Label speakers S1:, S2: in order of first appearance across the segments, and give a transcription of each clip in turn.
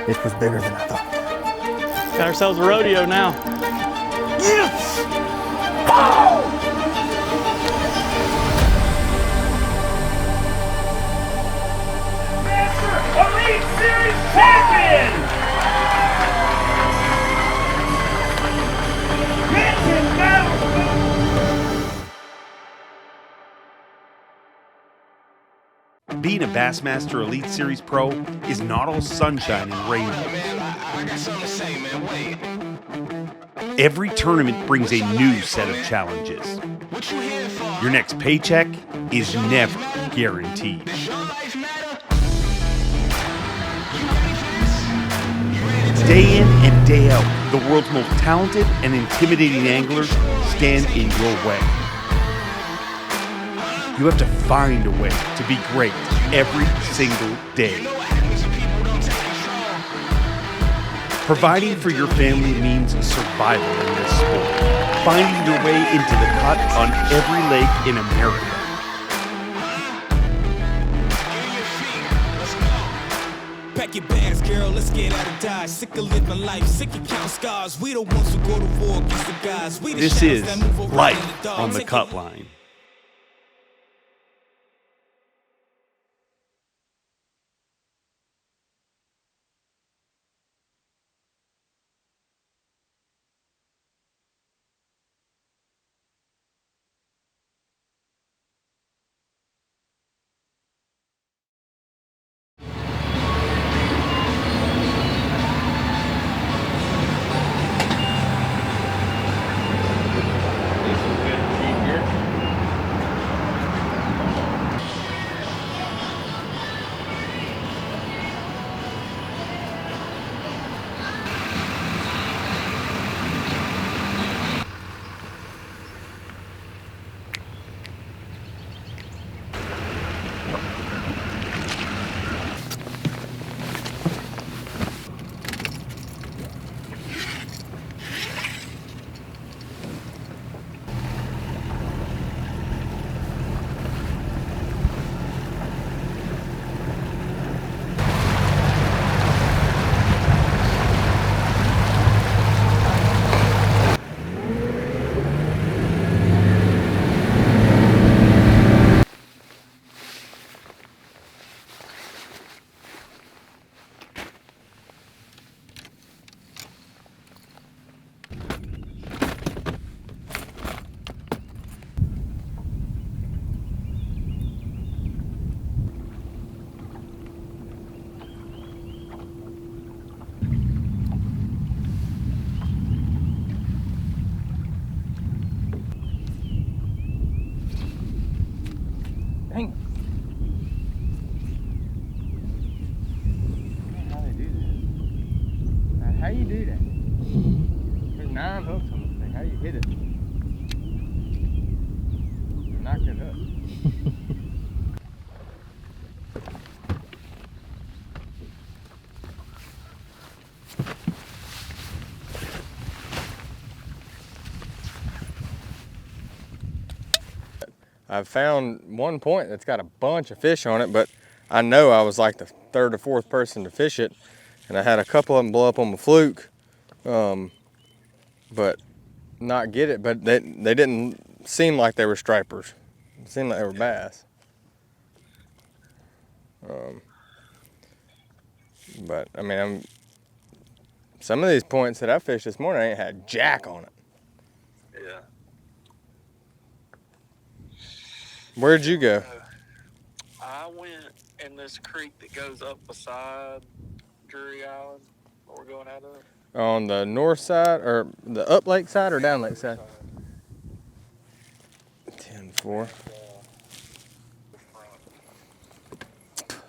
S1: It was bigger than I thought.
S2: Got ourselves a rodeo now.
S1: Yes! Oh!
S3: Elite Series champion!
S4: Being a Bassmaster Elite Series Pro is not all sunshine and rainbows. Every tournament brings a new set of challenges. Your next paycheck is never guaranteed. Day in and day out, the world's most talented and intimidating anglers stand in your way. You have to find a way to be great every single day. Providing for your family means survival in this sport. Finding your way into the cut on every lake in America.
S5: Pack your bags, girl, let's get out of Dodge. Sick of living life, sick of counting scars. We the ones who go to war against the guys. We the
S4: This
S5: shadows
S4: is
S5: that move around in
S4: Life
S5: the dark.
S4: on the
S5: Take
S4: Cut Line.
S1: Dang. How they do that? How you do that? There's 9 hooks on this thing. How you hit it? Not good hook. I've found one point that's got a bunch of fish on it, but I know I was like the 3rd or 4th person to fish it, and I had a couple of them blow up on the fluke, but not get it. But they didn't seem like they were stripers. It seemed like they were bass. But I mean, some of these points that I fished this morning ain't had jack on it.
S6: Yeah.
S1: Where'd you go?
S6: I went in this creek that goes up beside Drury Island, where we're going out of.
S1: On the north side, or the up lake side, or down lake side? 10-4.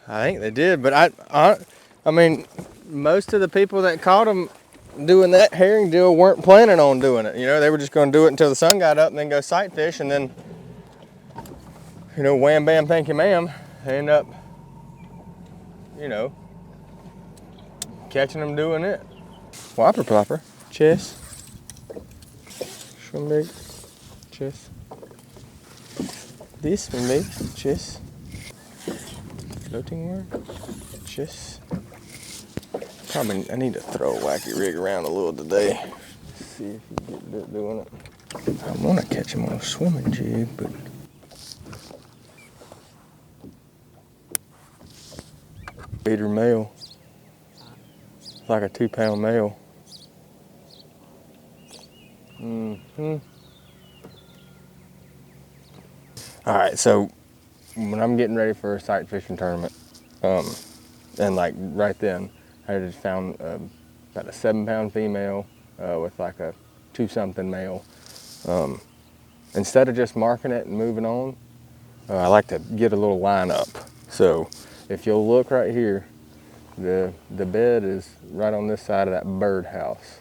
S1: I think they did, but I mean, most of the people that caught them doing that herring deal weren't planning on doing it. You know, they were just going to do it until the sun got up and then go sight fish, and then, you know, wham bam thank you ma'am, they end up, you know, catching them doing it. Whopper plopper, chest, swim big, chest. This one big, chest. Floating worm, chest. Probably, I need to throw a wacky rig around a little today. See if you get bit doing it. I want to catch him on a swimming jig, but feeder male. It's like a 2-pound male. All right, so when I'm getting ready for a sight fishing tournament, and like right then, I just found about a 7-pound female with like a 2-something male. Instead of just marking it and moving on, I like to get a little line up. So if you'll look right here, the bed is right on this side of that birdhouse.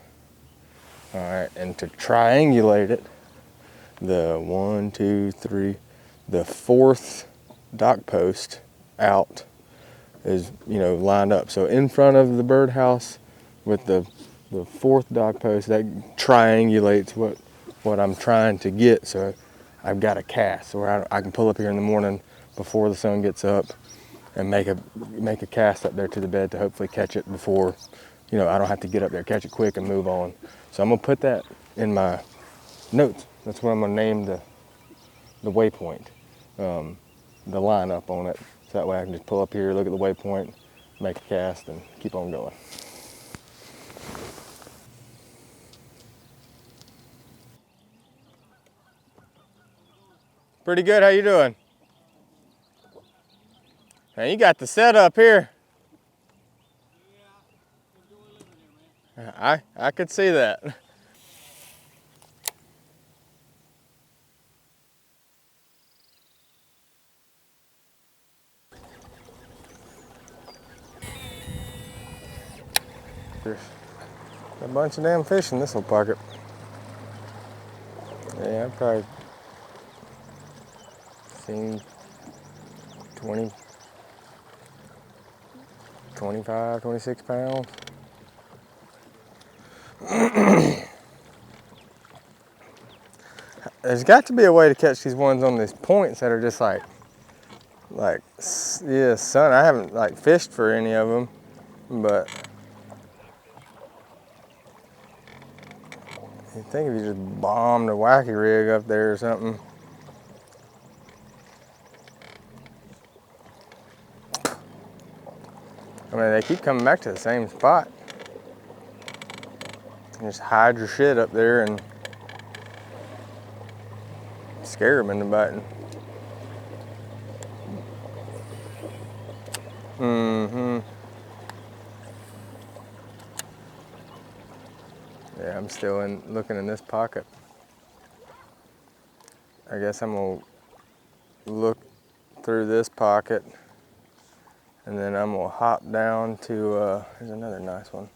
S1: All right, and to triangulate it, the 1, 2, 3, the 4th dock post out is, you know, lined up. So in front of the birdhouse with the 4th dock post, that triangulates what I'm trying to get. So I've got a cast where I can pull up here in the morning before the sun gets up and make a cast up there to the bed to hopefully catch it before, you know, I don't have to get up there, catch it quick and move on. So I'm gonna put that in my notes. That's what I'm gonna name the waypoint, the line up on it. So that way I can just pull up here, look at the waypoint, make a cast and keep on going. Pretty good, how you doing? Man, you got the setup here. I could see that. There's a bunch of damn fish in this little pocket. Yeah, I've probably seen 20, 25, 26 pounds. There's got to be a way to catch these ones on these points that are just like, yeah, son, I haven't like fished for any of them, but you think if you just bombed a wacky rig up there or something. I mean, they keep coming back to the same spot. You just hide your shit up there and scare them into biting. Yeah, I'm still looking in this pocket. I guess I'm gonna look through this pocket and then I'm gonna hop down to, here's another nice one.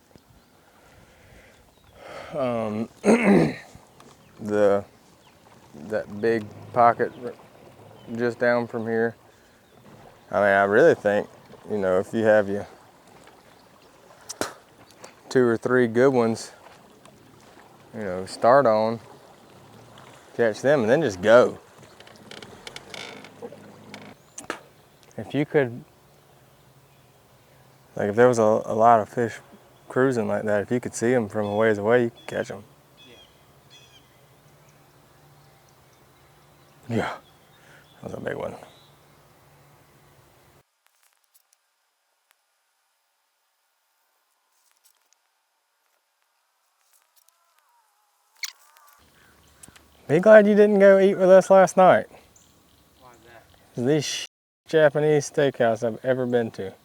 S1: That big pocket just down from here. I mean, I really think, you know, if you have you 2 or 3 good ones, you know, start on, catch them, and then just go. If you could, like if there was a lot of fish cruising like that, if you could see them from a ways away, you could catch them. Yeah, that was a big one. Be glad you didn't go eat with us last night.
S2: Why is that?
S1: The Japanese steakhouse I've ever been to.
S2: Oh,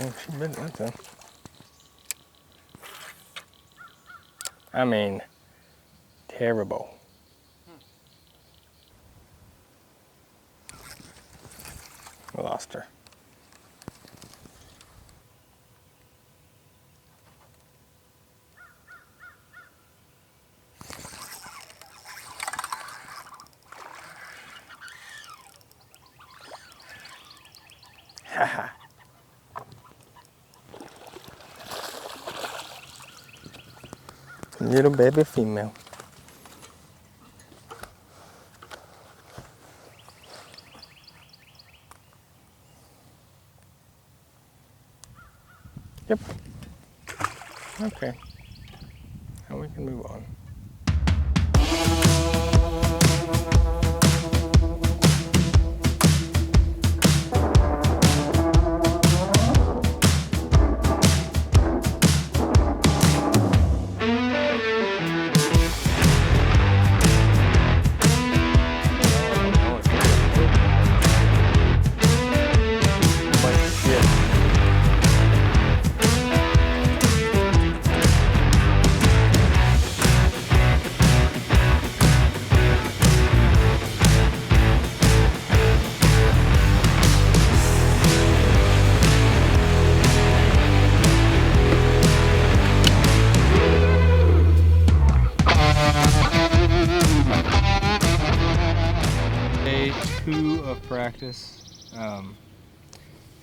S1: Oh,
S2: really?
S1: she bit that thing. I mean, terrible. We lost her. Haha. Little baby female. Yep. Okay. Now we can move on. Day 2 of practice.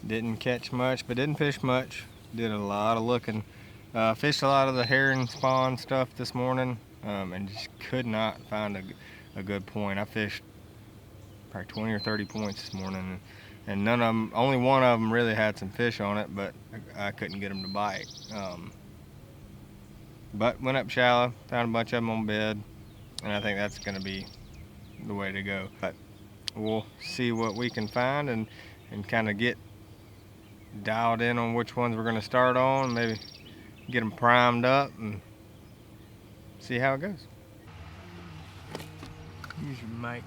S1: Didn't catch much, but didn't fish much. Did a lot of looking. Fished a lot of the herring spawn stuff this morning, and just could not find a good point. I fished probably 20 or 30 points this morning, and none of them, only one of them really had some fish on it, but I couldn't get them to bite. But went up shallow, found a bunch of them on bed, and I think that's going to be the way to go. But we'll see what we can find and kind of get dialed in on which ones we're going to start on, maybe get them primed up and see how it goes. Use your mic.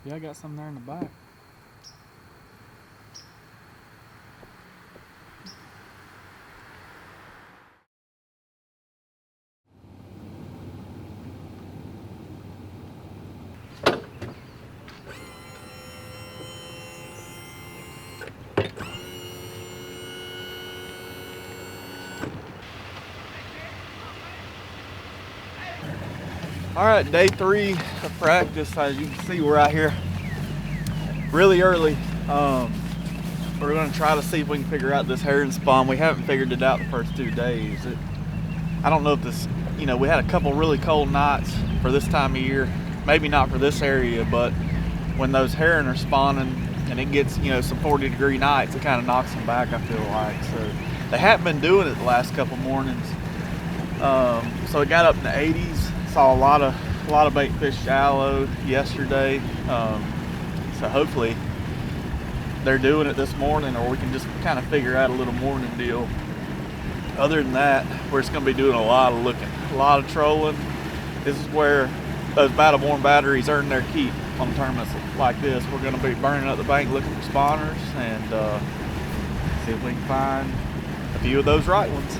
S2: Yeah, I got some there in the back. All right, day 3 of practice. As you can see, we're out here really early. We're gonna try to see if we can figure out this herring spawn. We haven't figured it out the first 2 days. I don't know if this, we had a couple really cold nights for this time of year. Maybe not for this area, but when those herring are spawning and it gets, some 40-degree nights, it kind of knocks them back, I feel like. So they haven't been doing it the last couple mornings. So it got up in the 80s. Saw a lot of bait fish shallow yesterday. So hopefully they're doing it this morning, or we can just kind of figure out a little morning deal. Other than that, we're just going to be doing a lot of looking, a lot of trolling. This is where those battle-born batteries earn their keep on tournaments like this. We're going to be burning up the bank looking for spawners and see if we can find a few of those right ones.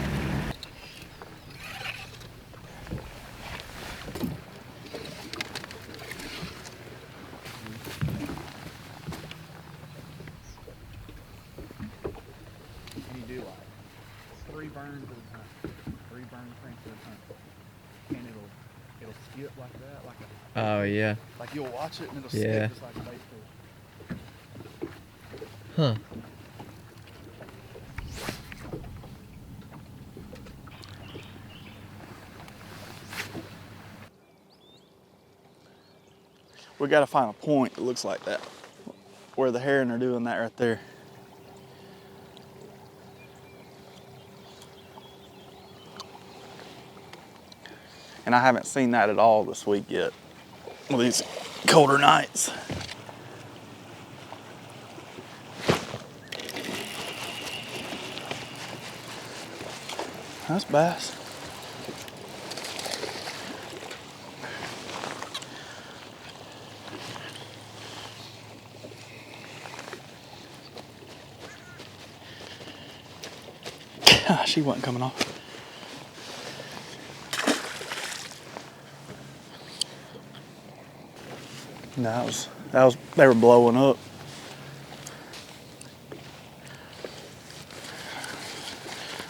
S2: Burns at a time. 3 burn cranks at a time. And it'll skip like that, like a.
S1: Oh yeah.
S2: Like you'll watch it and it'll skip just like a bait fish.
S1: Huh.
S2: We gotta find a point that looks like that, where the herring are doing that right there. And I haven't seen that at all this week yet, with these colder nights. That's bass. She wasn't coming off. No, they were blowing up.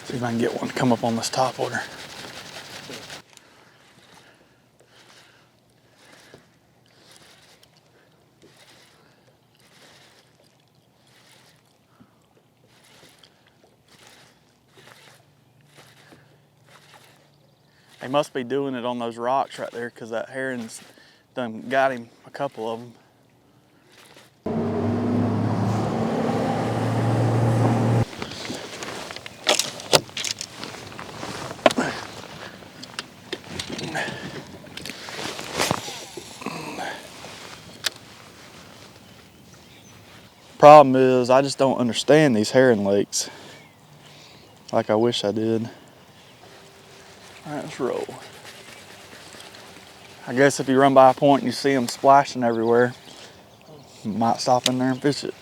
S2: See if I can get one to come up on this top water. He must be doing it on those rocks right there because that heron's done got him a couple of them. Problem is, I just don't understand these heron lakes like I wish I did. All right, let's roll. I guess if you run by a point and you see them splashing everywhere, you might stop in there and fish it.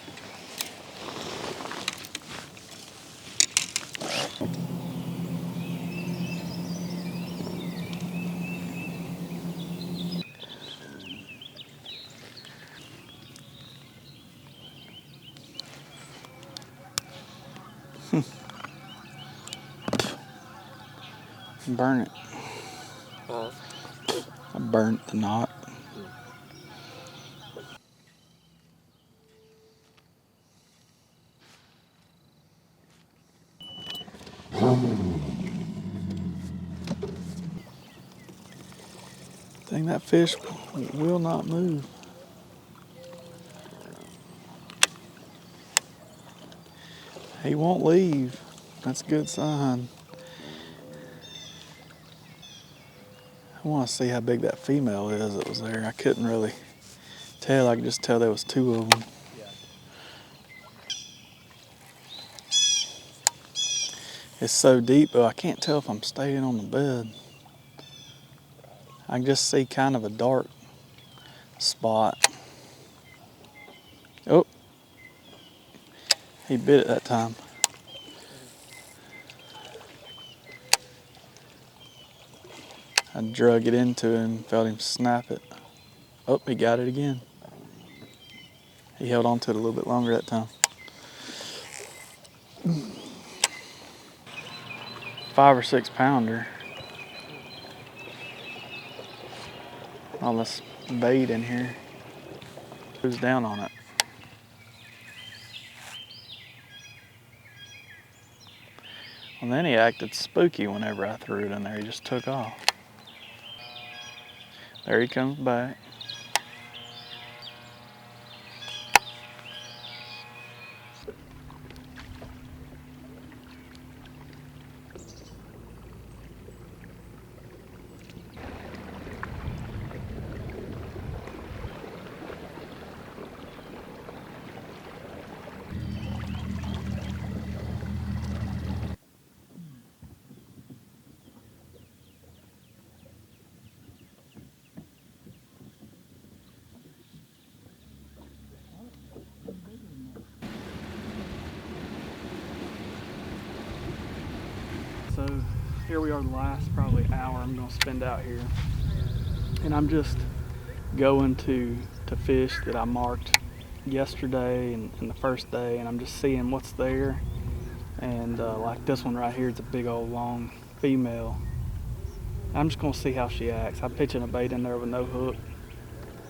S2: Burn it. I burnt the knot. Dang, that fish will not move. He won't leave. That's a good sign. I want to see how big that female is that was there. I couldn't really tell. I could just tell there was two of them. It's so deep, though, I can't tell if I'm staying on the bed. I can just see kind of a dark spot. Oh, he bit it that time. I drug it into him, felt him snap it. Oh, he got it again. He held on to it a little bit longer that time. 5 or 6 pounder. All this bait in here. Who's down on it? And then he acted spooky whenever I threw it in there. He just took off. There he comes back. So here we are, the last probably hour I'm gonna spend out here. And I'm just going to fish that I marked yesterday and the first day, and I'm just seeing what's there. And like this one right here, it's a big old long female. I'm just gonna see how she acts. I'm pitching a bait in there with no hook.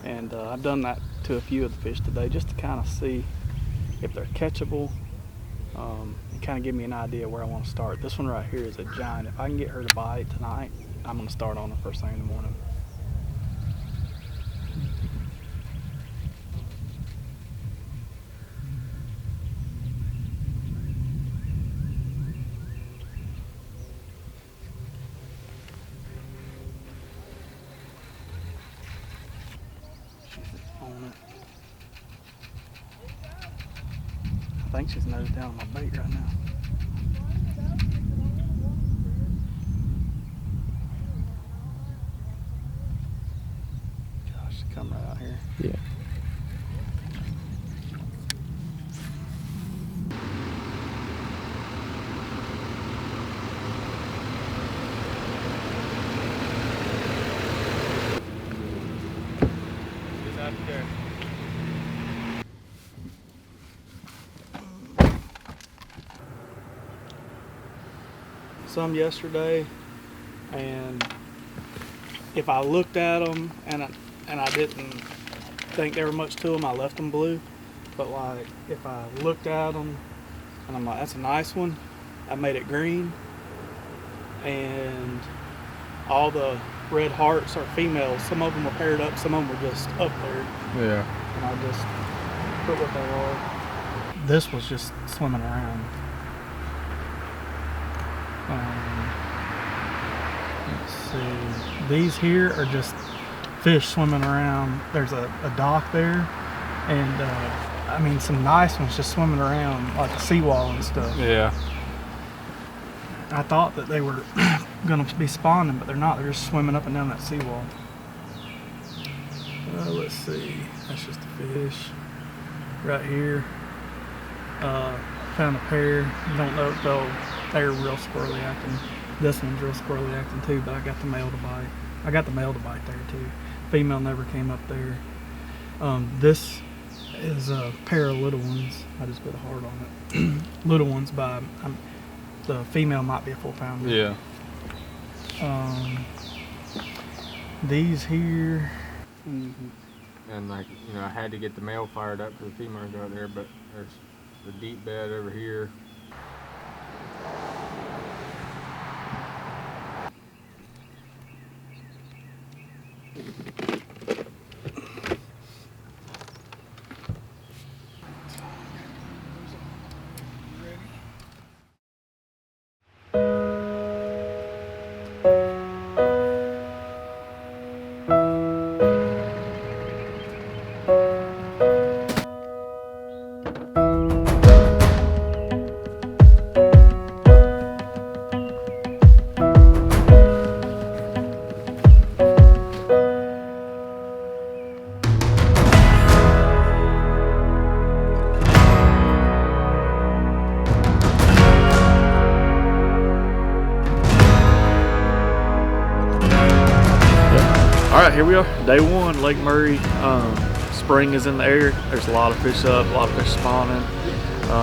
S2: And I've done that to a few of the fish today just to kind of see if they're catchable. And kind of give me an idea where I want to start. This one right here is a giant. If I can get her to bite tonight, I'm going to start on her first thing in the morning. She's on it. I think she's nosed down on my bait right now. Gosh, she's coming right out here.
S1: Yeah.
S3: She's out there.
S2: Some yesterday, and if I looked at them and I didn't think there were much to them, I left them blue. But like if I looked at them and I'm like, that's a nice one, I made it green. And
S7: all the red hearts are females. Some of them are paired up, some of them are just up there.
S1: Yeah.
S7: And I just put what they are. This was just swimming around. Let's see. These here are just fish swimming around. There's a dock there, and I mean some nice ones just swimming around like a seawall and stuff.
S1: Yeah.
S7: I thought that they were gonna be spawning, but they're not. They're just swimming up and down that seawall. Let's see. That's just a fish right here. Found a pair. You don't know though. They're real squirrely acting. This one's real squirrely acting too, but I got the male to bite. I got the male to bite there too. Female never came up there. This is a pair of little ones. I just put a heart on it. Little ones by the female might be a 4-pounder.
S1: Yeah.
S7: These here.
S1: And like, you know, I had to get the male fired up for the female to go out there, but there's the deep bed over here.
S2: All right, here we are, day one, Lake Murray. Spring is in the air. There's a lot of fish up, a lot of fish spawning.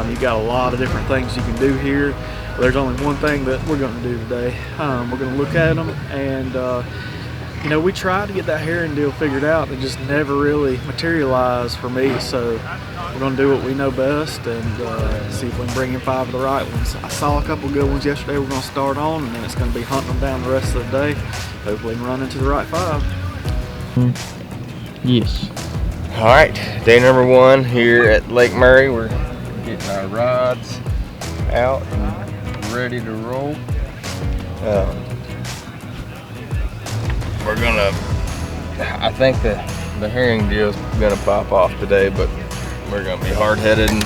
S2: You got a lot of different things you can do here. But there's only one thing that we're going to do today. We're going to look at them, and you know, we tried to get that herring deal figured out. It just never really materialized for me. So we're going to do what we know best and see if we can bring in 5 of the right ones. I saw a couple good ones yesterday. We're going to start on, and then it's going to be hunting them down the rest of the day. Hopefully, run into the right 5.
S1: Yes. All right, day number 1 here at Lake Murray. We're getting our rods out and ready to roll. We're gonna, I think the herring deal's gonna pop off today, but we're gonna be hard-headed and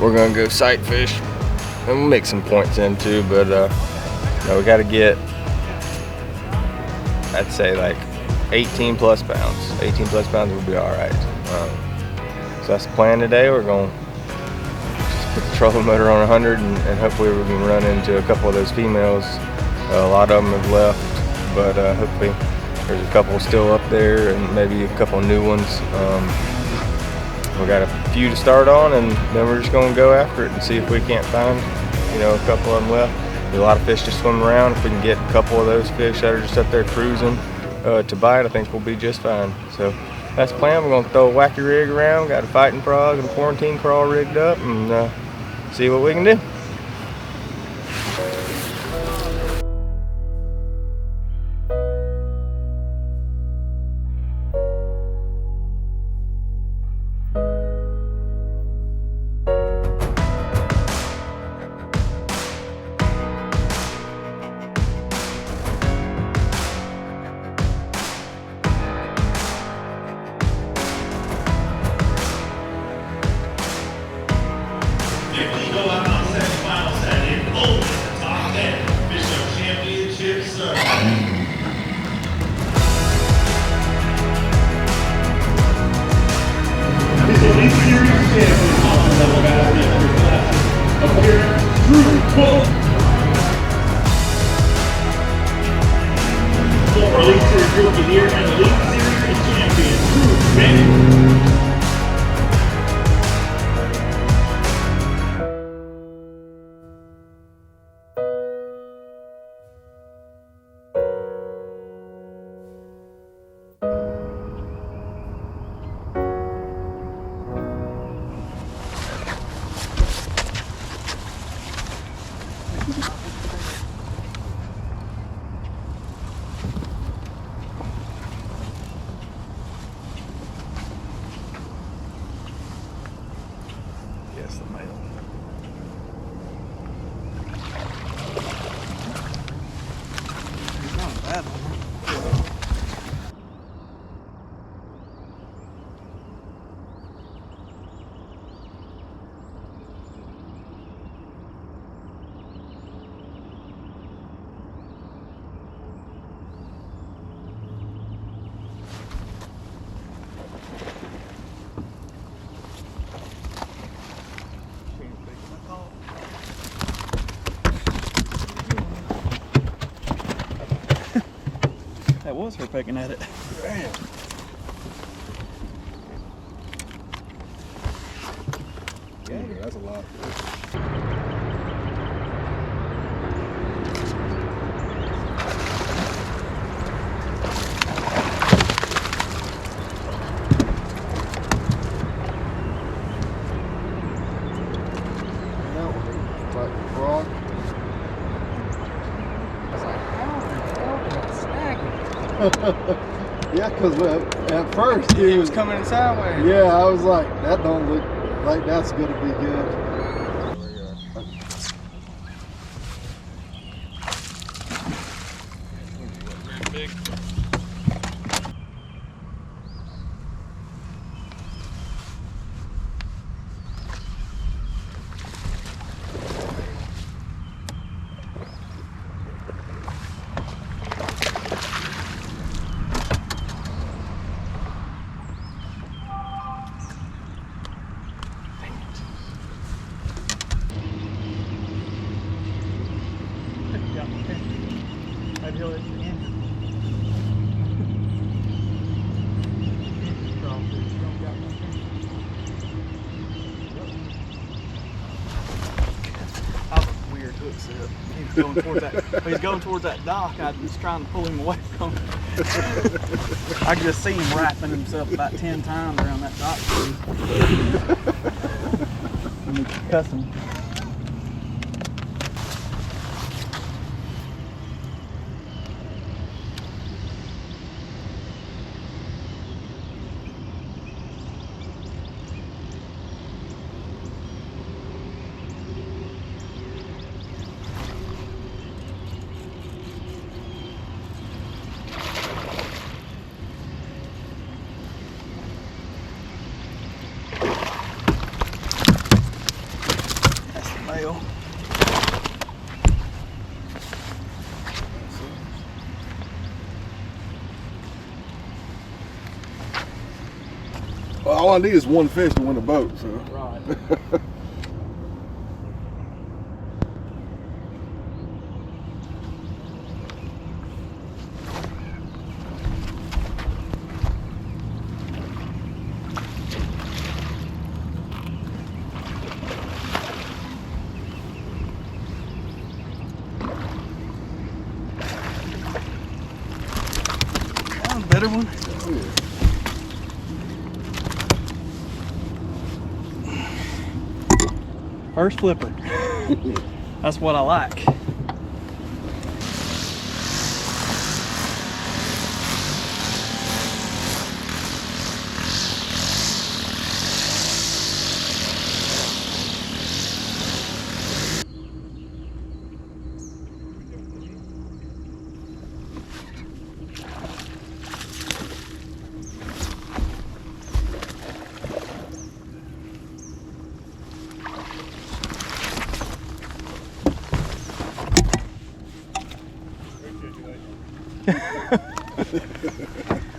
S1: we're gonna go sight fish and we'll make some points in too, but no, we gotta get, I'd say like 18 plus pounds. 18 plus pounds will be all right. So that's the plan today. We're going to just put the trolling motor on 100 and hopefully we can run into a couple of those females. A lot of them have left, but hopefully there's a couple still up there and maybe a couple new ones. We got a few to start on, and then we're just going to go after it and see if we can't find, you know, a couple of them left. There's a lot of fish just swimming around. If we can get a couple of those fish that are just up there cruising to bite, I think we'll be just fine. So that's the plan. We're going to throw a wacky rig around, got a fighting frog and a quarantine crawl rigged up, and see what we can do.
S2: was her pecking at it.
S4: Damn. Yeah, that's a lot. Yeah, because at first
S1: He was coming in sideways.
S4: yeah, I was like, that don't look like that's gonna be good.
S6: Big.
S7: Maybe he'll hit the engine.
S2: That was a weird hook set. He was going towards that. He's going towards that dock. I was trying to pull him away from it. I could just see him wrapping himself about 10 times around that dock. And we cuss him. Male.
S4: Well, all I need is one fish to win a boat, so.
S2: Right. That was a better one. First flipper. That's what I like.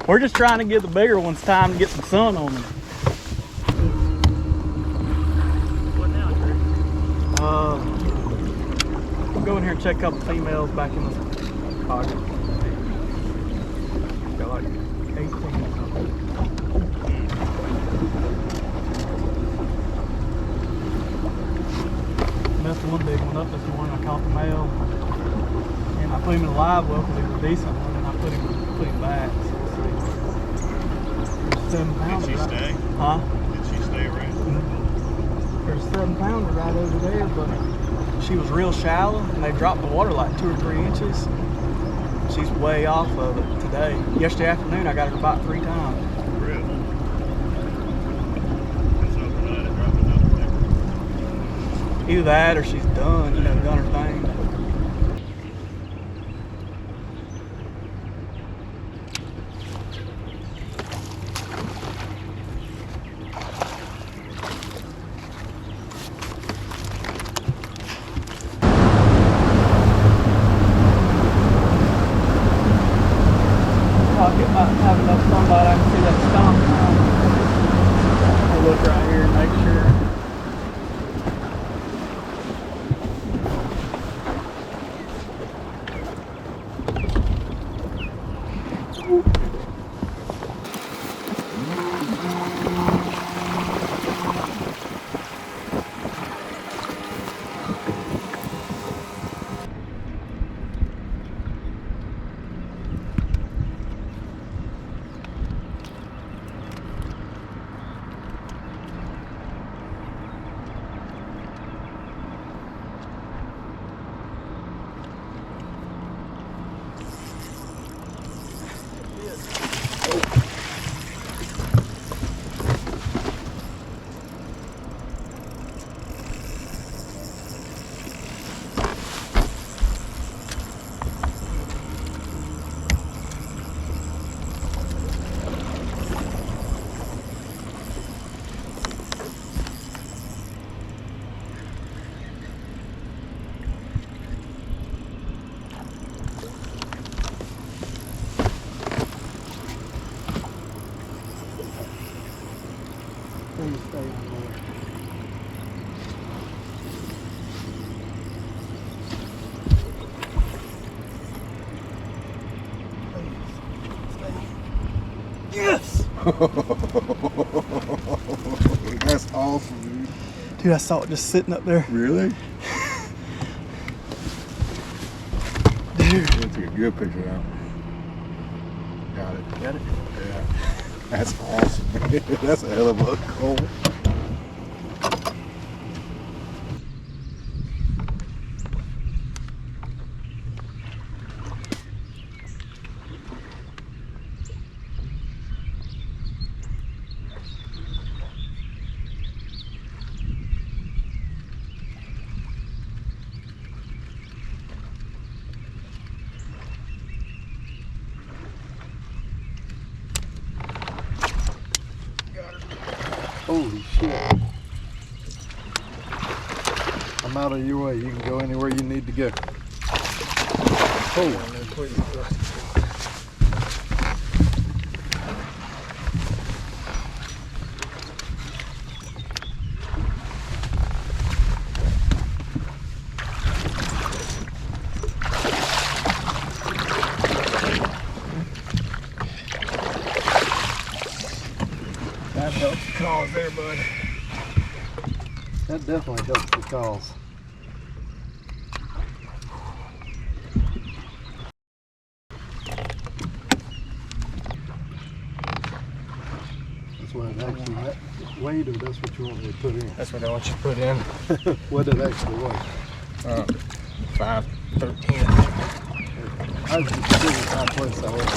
S2: We're just trying to give the bigger ones time to get some sun on them. What now, Drew? We'll go in here and check a couple females back in the pocket. Got like 18 or something. Messed one big one up this morning. I caught the male. And I put him in a live well because he was a decent one, and I put him back. So let's see. 7 pounder.
S8: Did she stay?
S2: Huh?
S8: Did she stay around?
S7: There's a 7 pounder right over there, but
S2: She was real shallow, and they dropped the water like 2 or 3 inches. She's way off of it today. Yesterday afternoon, I got her about 3 times.
S8: Really? It's overnight, it dropped another thing.
S2: Either that or she's done, done her thing. Pocket might have enough sunlight I can see that stump. We'll look right here and make sure.
S7: Yes!
S9: That's awesome, dude.
S7: Dude, I saw it just sitting up there.
S9: Really?
S7: Dude.
S9: That's a good picture now. Got it.
S7: Got it?
S9: Yeah. That's awesome. That's a hell of a goal. Holy shit. I'm out of your way. You can go anywhere you need to go. Holy.
S7: That helps the cause there, bud.
S9: That definitely helps the cause. That's what it actually weighed, or that's what you want me to put in?
S1: That's what I want you to put in.
S9: What did it actually weigh?
S1: 513.
S9: I was just thinking how place I was.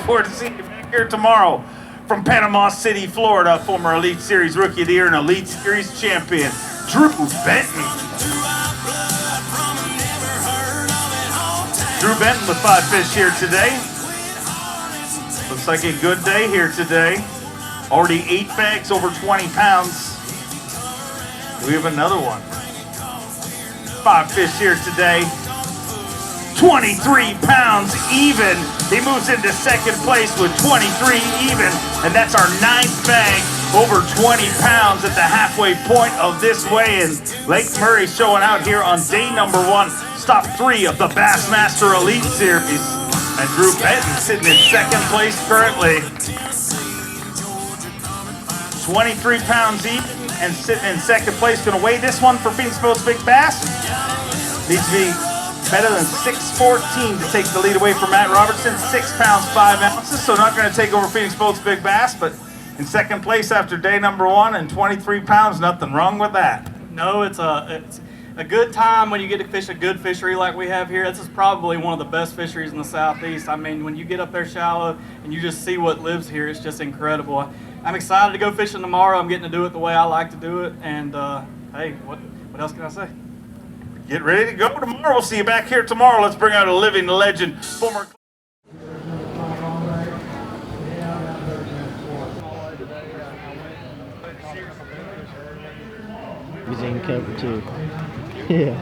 S3: Forward to seeing you back here tomorrow. From Panama City, Florida, former Elite Series Rookie of the Year and Elite Series champion, Drew Benton. Drew Benton with 5 fish here today. Looks like a good day here today. Already 8 bags over 20 pounds. We have another one. 5 fish here today. 23 pounds even. He moves into second place with 23 even, and that's our 9th bag over 20 pounds at the halfway point of this weigh-in. Lake Murray showing out here on day number 1, stop 3 of the Bassmaster Elite Series. And Drew Benton sitting in second place currently. 23 pounds even and sitting in second place. Gonna weigh this one for Phoenix Boats Big Bass. Needs to be better than 6'14" to take the lead away from Matt Robertson. 6 pounds 5 ounces, so not going to take over Phoenix Boats Big Bass, but in second place after day number 1 and 23 pounds. Nothing wrong with that.
S10: No, it's a good time when you get to fish a good fishery like we have here. This is probably one of the best fisheries in the Southeast. I mean, when you get up there shallow and you just see what lives here, it's just incredible. I'm excited to go fishing tomorrow. I'm getting to do it the way I like to do it, and hey, what else can I say?
S3: Get ready to go tomorrow. We'll see you back here tomorrow. Let's bring out a living legend, former.
S1: You
S11: in cover too. Yeah.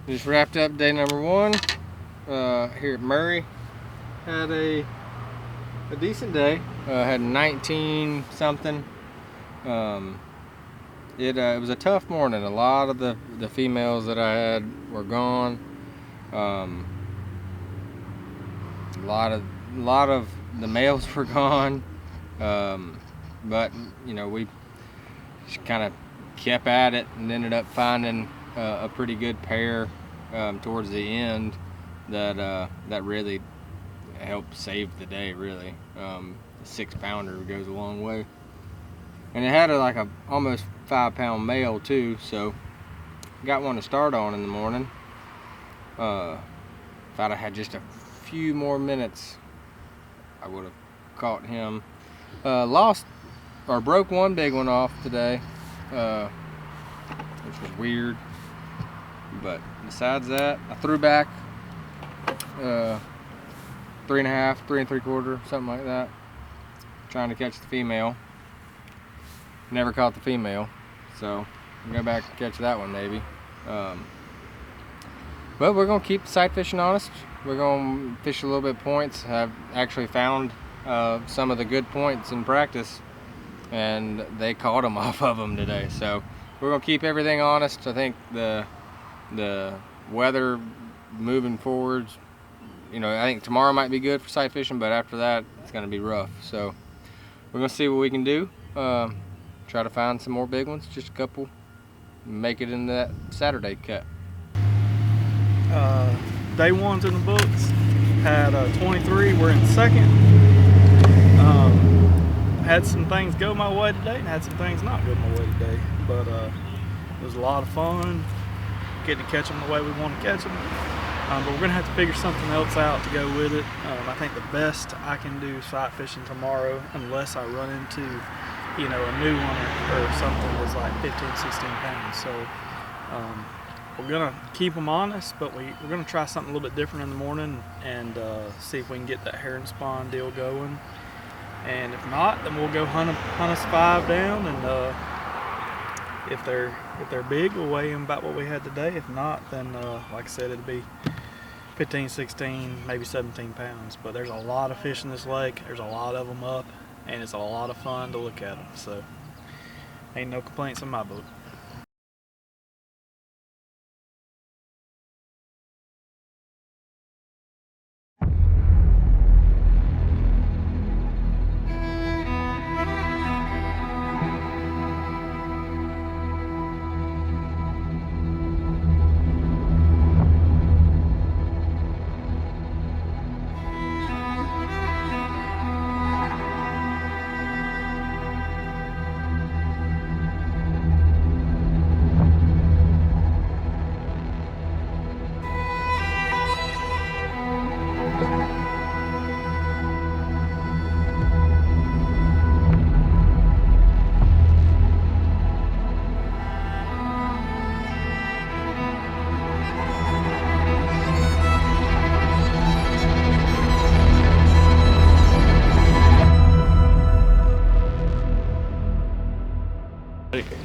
S1: Just wrapped up day number 1 here at Murray. Had a decent day. Had 19 something. It was a tough morning. A lot of the females that I had were gone. A lot of the males were gone. But you know, we just kind of kept at it and ended up finding a pretty good pair towards the end that really helped save the day. Really, a 6-pounder goes a long way, and it had like a almost 5-pound male too. So got one to start on in the morning. If I'd have had just a few more minutes, I would have caught him. Lost or broke one big one off today, which was weird. But besides that, I threw back 3.5, 3 3/4, something like that, trying to catch the female. Never caught the female, so I'll go back and catch that one maybe. But we're gonna keep sight fishing honest. We're gonna fish a little bit points. I've actually found some of the good points in practice, and they caught them off of them today. So we're gonna keep everything honest. I think the weather moving forwards, you know, I think tomorrow might be good for sight fishing, but after that it's gonna be rough. So we're gonna see what we can do. Try to find some more big ones, just a couple, make it into that Saturday cut.
S10: Day 1's in the books. Had 23. We're in second. Had some things go my way today and had some things not go my way today. But it was a lot of fun getting to catch them the way we want to catch them. But we're going to have to figure something else out to go with it. I think the best I can do sight fishing tomorrow, unless I run into, you know, a new one or something that's like 15, 16 pounds. So we're gonna keep them honest, but we're gonna try something a little bit different in the morning and see if we can get that herring spawn deal going. And if not, then we'll go hunt us 5 down, and if they're big, we'll weigh them about what we had today. If not, then like I said, it'll be 15, 16, maybe 17 pounds. But there's a lot of fish in this lake. There's a lot of them up, and it's a lot of fun to look at them. So ain't no complaints in my book.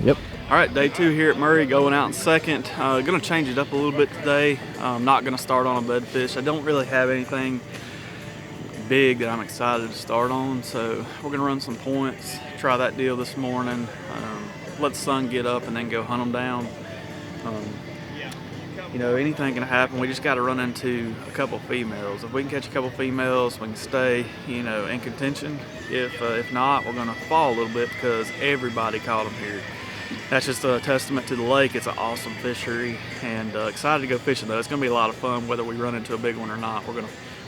S11: Yep.
S10: All right, day 2 here at Murray, going out in second. Gonna change it up a little bit today. I'm not gonna start on a bed fish. I don't really have anything big that I'm excited to start on, so we're gonna run some points, try that deal this morning, let the sun get up and then go hunt them down. You know, anything can happen. We just got to run into a couple females. If we can catch a couple females, we can stay, you know, in contention. If not, we're going to fall a little bit because everybody caught them here. That's just a testament to the lake. It's an awesome fishery, and excited to go fishing though. It's going to be a lot of fun whether we run into a big one or not.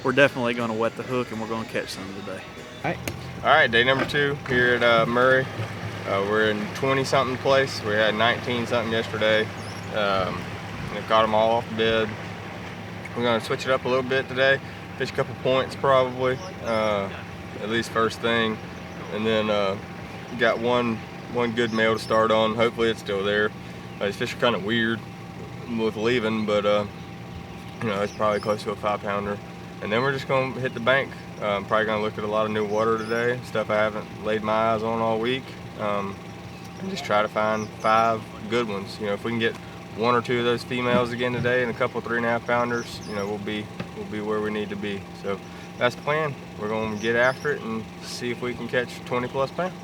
S10: We're definitely going to wet the hook, and we're going to catch some today.
S1: All right, day number 2 here at Murray. We're in 20-something place. We had 19-something yesterday. We caught them all off the bed. We're going to switch it up a little bit today. Fish a couple points probably, at least first thing. And then got one good male to start on. Hopefully it's still there. These fish are kind of weird with leaving, but you know, it's probably close to a 5-pounder. And then we're just gonna hit the bank. Probably gonna look at a lot of new water today, stuff I haven't laid my eyes on all week, and just try to find 5 good ones. You know, if we can get 1 or 2 of those females again today and a couple 3.5-pounders, you know, we'll be where we need to be. So that's the plan. We're gonna get after it and see if we can catch 20+ pounds.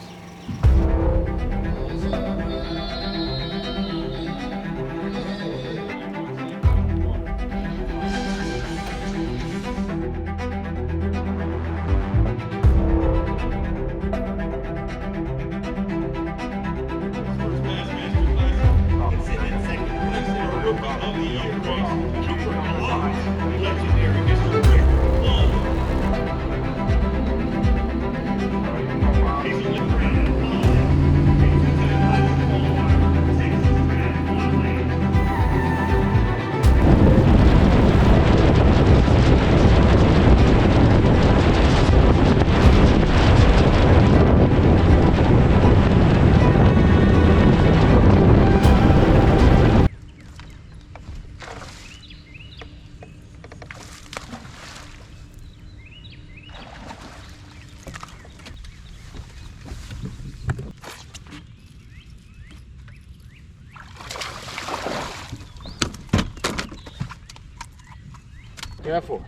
S1: Yeah, 4.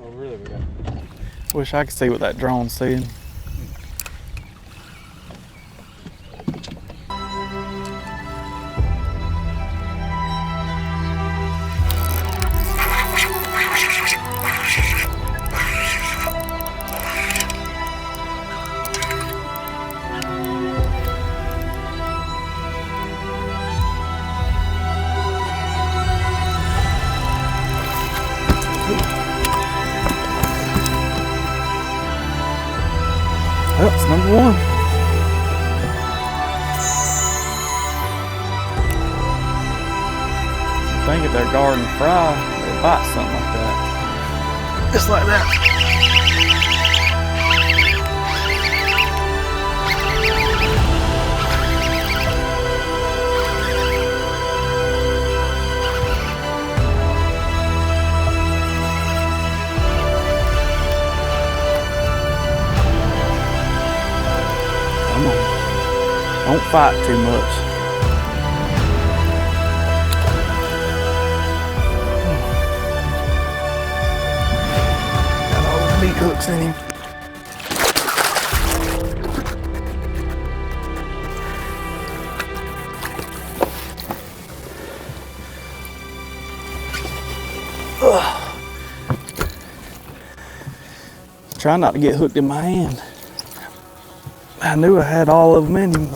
S1: Oh, really? We got.
S7: Wish I could see what that drone's seeing. That's number 1. I think if they're garden fry, they bite something like that. Just like that. Don't fight too much. Got all the meat hooks in him. Try not to get hooked in my hand. I knew I had all of them in him.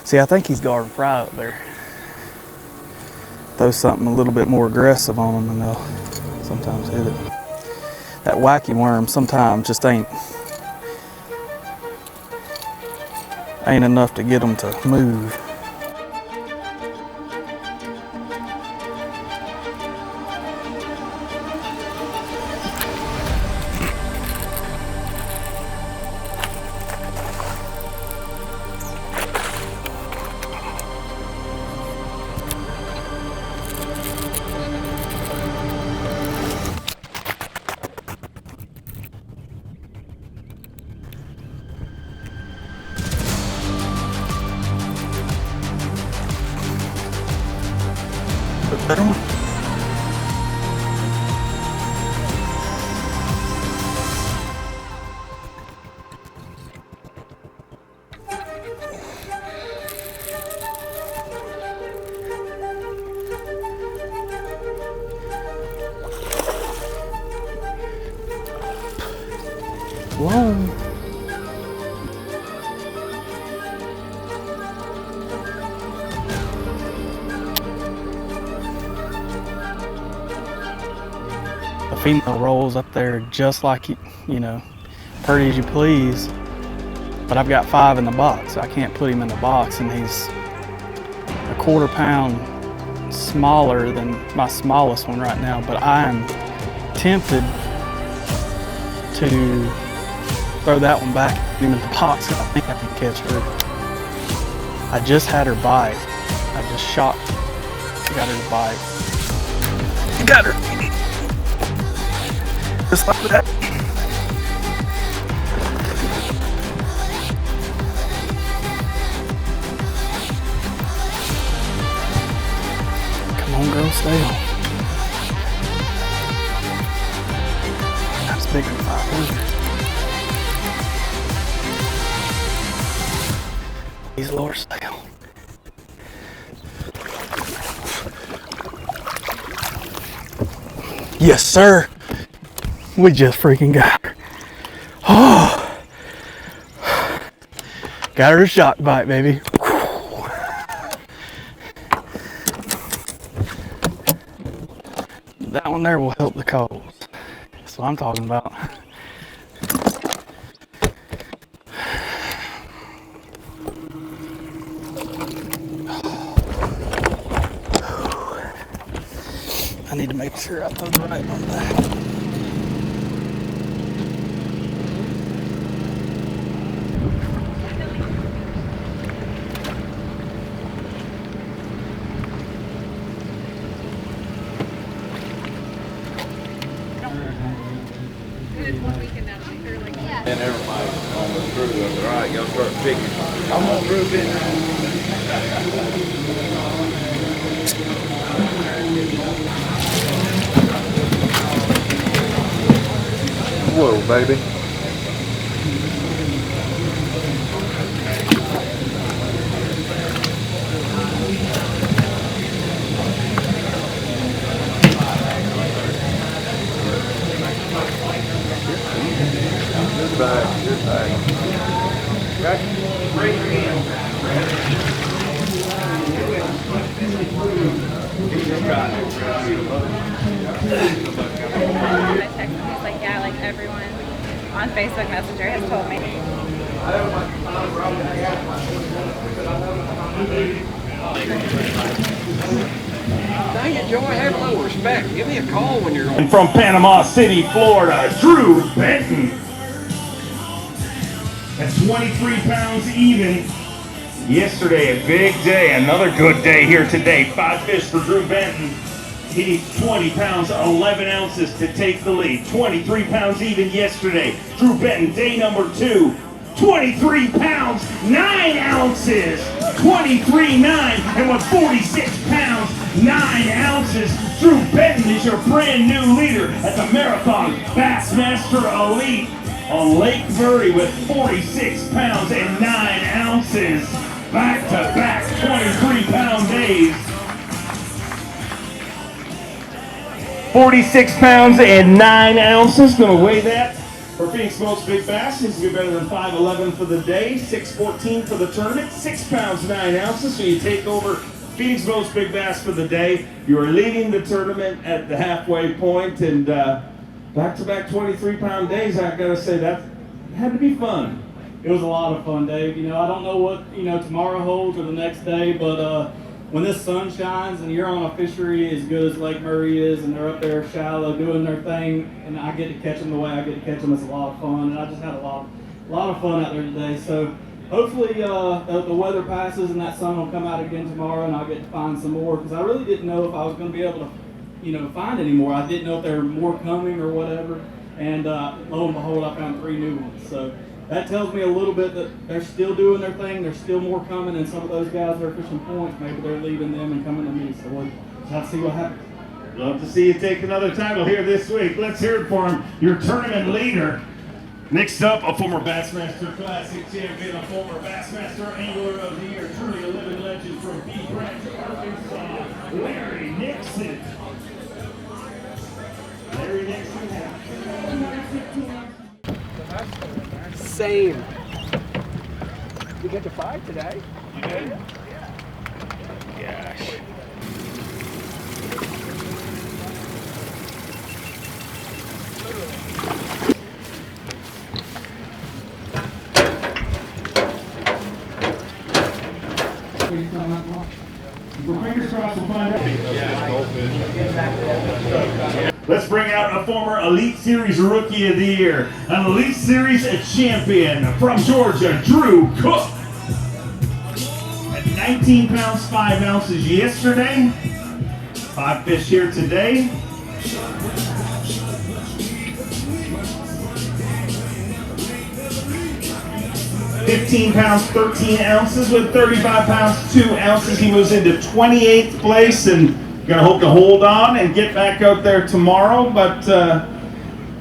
S7: See, I think he's garden fry up there. Throw something a little bit more aggressive on them and they'll sometimes hit it. That wacky worm sometimes just ain't enough to get them to move. Better one. Whoa. The female rolls up there just like, you know, pretty as you please. But I've got 5 in the box, so I can't put him in the box, and he's a 1/4 pound smaller than my smallest one right now. But I'm tempted to throw that one back in the box. I think I can catch her. I just had her bite. I just shot, got her to bite. Got her. Just like that. Come on, girl, stay on. That's bigger than 500. These lower sail. Yes, sir. We just freaking got her. Oh, got her a shock bite, baby. That one there will help the cause. That's what I'm talking about. I need to make sure I throw the right one back.
S12: And everybody on the crew goes, all right, y'all start picking. I'm on group in.
S9: Whoa, baby. Good bag, good bag. Okay? Raise your hand.
S13: I texted him, he's like, yeah, like everyone on Facebook Messenger has told me.
S12: Dang it, Joe, I have a little respect. Give me a call when you're on.
S3: And from Panama City, Florida, Drew Benton. At 23 pounds even. Yesterday, a big day, another good day here today. 5 fish for Drew Benton. He needs 20 pounds, 11 ounces to take the lead. 23 pounds even yesterday. Drew Benton, day number 2. 23 pounds, 9 ounces. 23.9, and with 46 pounds, 9 ounces, Drew Benton is your brand new leader at the Marathon Bassmaster Elite on Lake Murray with 46 pounds and 9 ounces. Back-to-back 23-pound days. 46 pounds and 9 ounces. Gonna weigh that for Phoenix Most Big Bass. Needs to be better than 5'11" for the day. 6'14" for the tournament. 6 pounds 9 ounces. So you take over Phoenix Most Big Bass for the day. You are leading the tournament at the halfway point, and back-to-back 23-pound days. I gotta say that had to be fun.
S10: It was a lot of fun, Dave. You know, I don't know what, tomorrow holds or the next day, but when this sun shines and you're on a fishery as good as Lake Murray is, and they're up there shallow doing their thing, and I get to catch them the way I get to catch them, it's a lot of fun. And I just had a lot of fun out there today. So hopefully the weather passes and that sun will come out again tomorrow, and I'll get to find some more, because I really didn't know if I was going to be able to find any more. I didn't know if there were more coming or whatever, and lo and behold, I found 3 new ones. So that tells me a little bit that they're still doing their thing. There's still more coming, and some of those guys that are fishing points, maybe they're leaving them and coming to me. So we'll have to see what happens.
S3: Love to see you take another title here this week. Let's hear it for him, your tournament leader. Next up, a former Bassmaster Classic champion, a former Bassmaster Angler of the Year, truly a living legend from Bee Branch, Arkansas, Larry Nixon. Larry Nixon.
S12: Same. You get to 5 today?
S3: You did?
S12: Gosh.
S3: Fingers crossed we'll find out. Let's bring out a former Elite Series Rookie of the Year, an Elite Series champion from Georgia, Drew Cook. At 19 pounds 5 ounces yesterday. 5 fish here today. £15 13 ounces with 35 pounds 2 ounces. He moves into 28th place and gonna hope to hold on and get back out there tomorrow. But I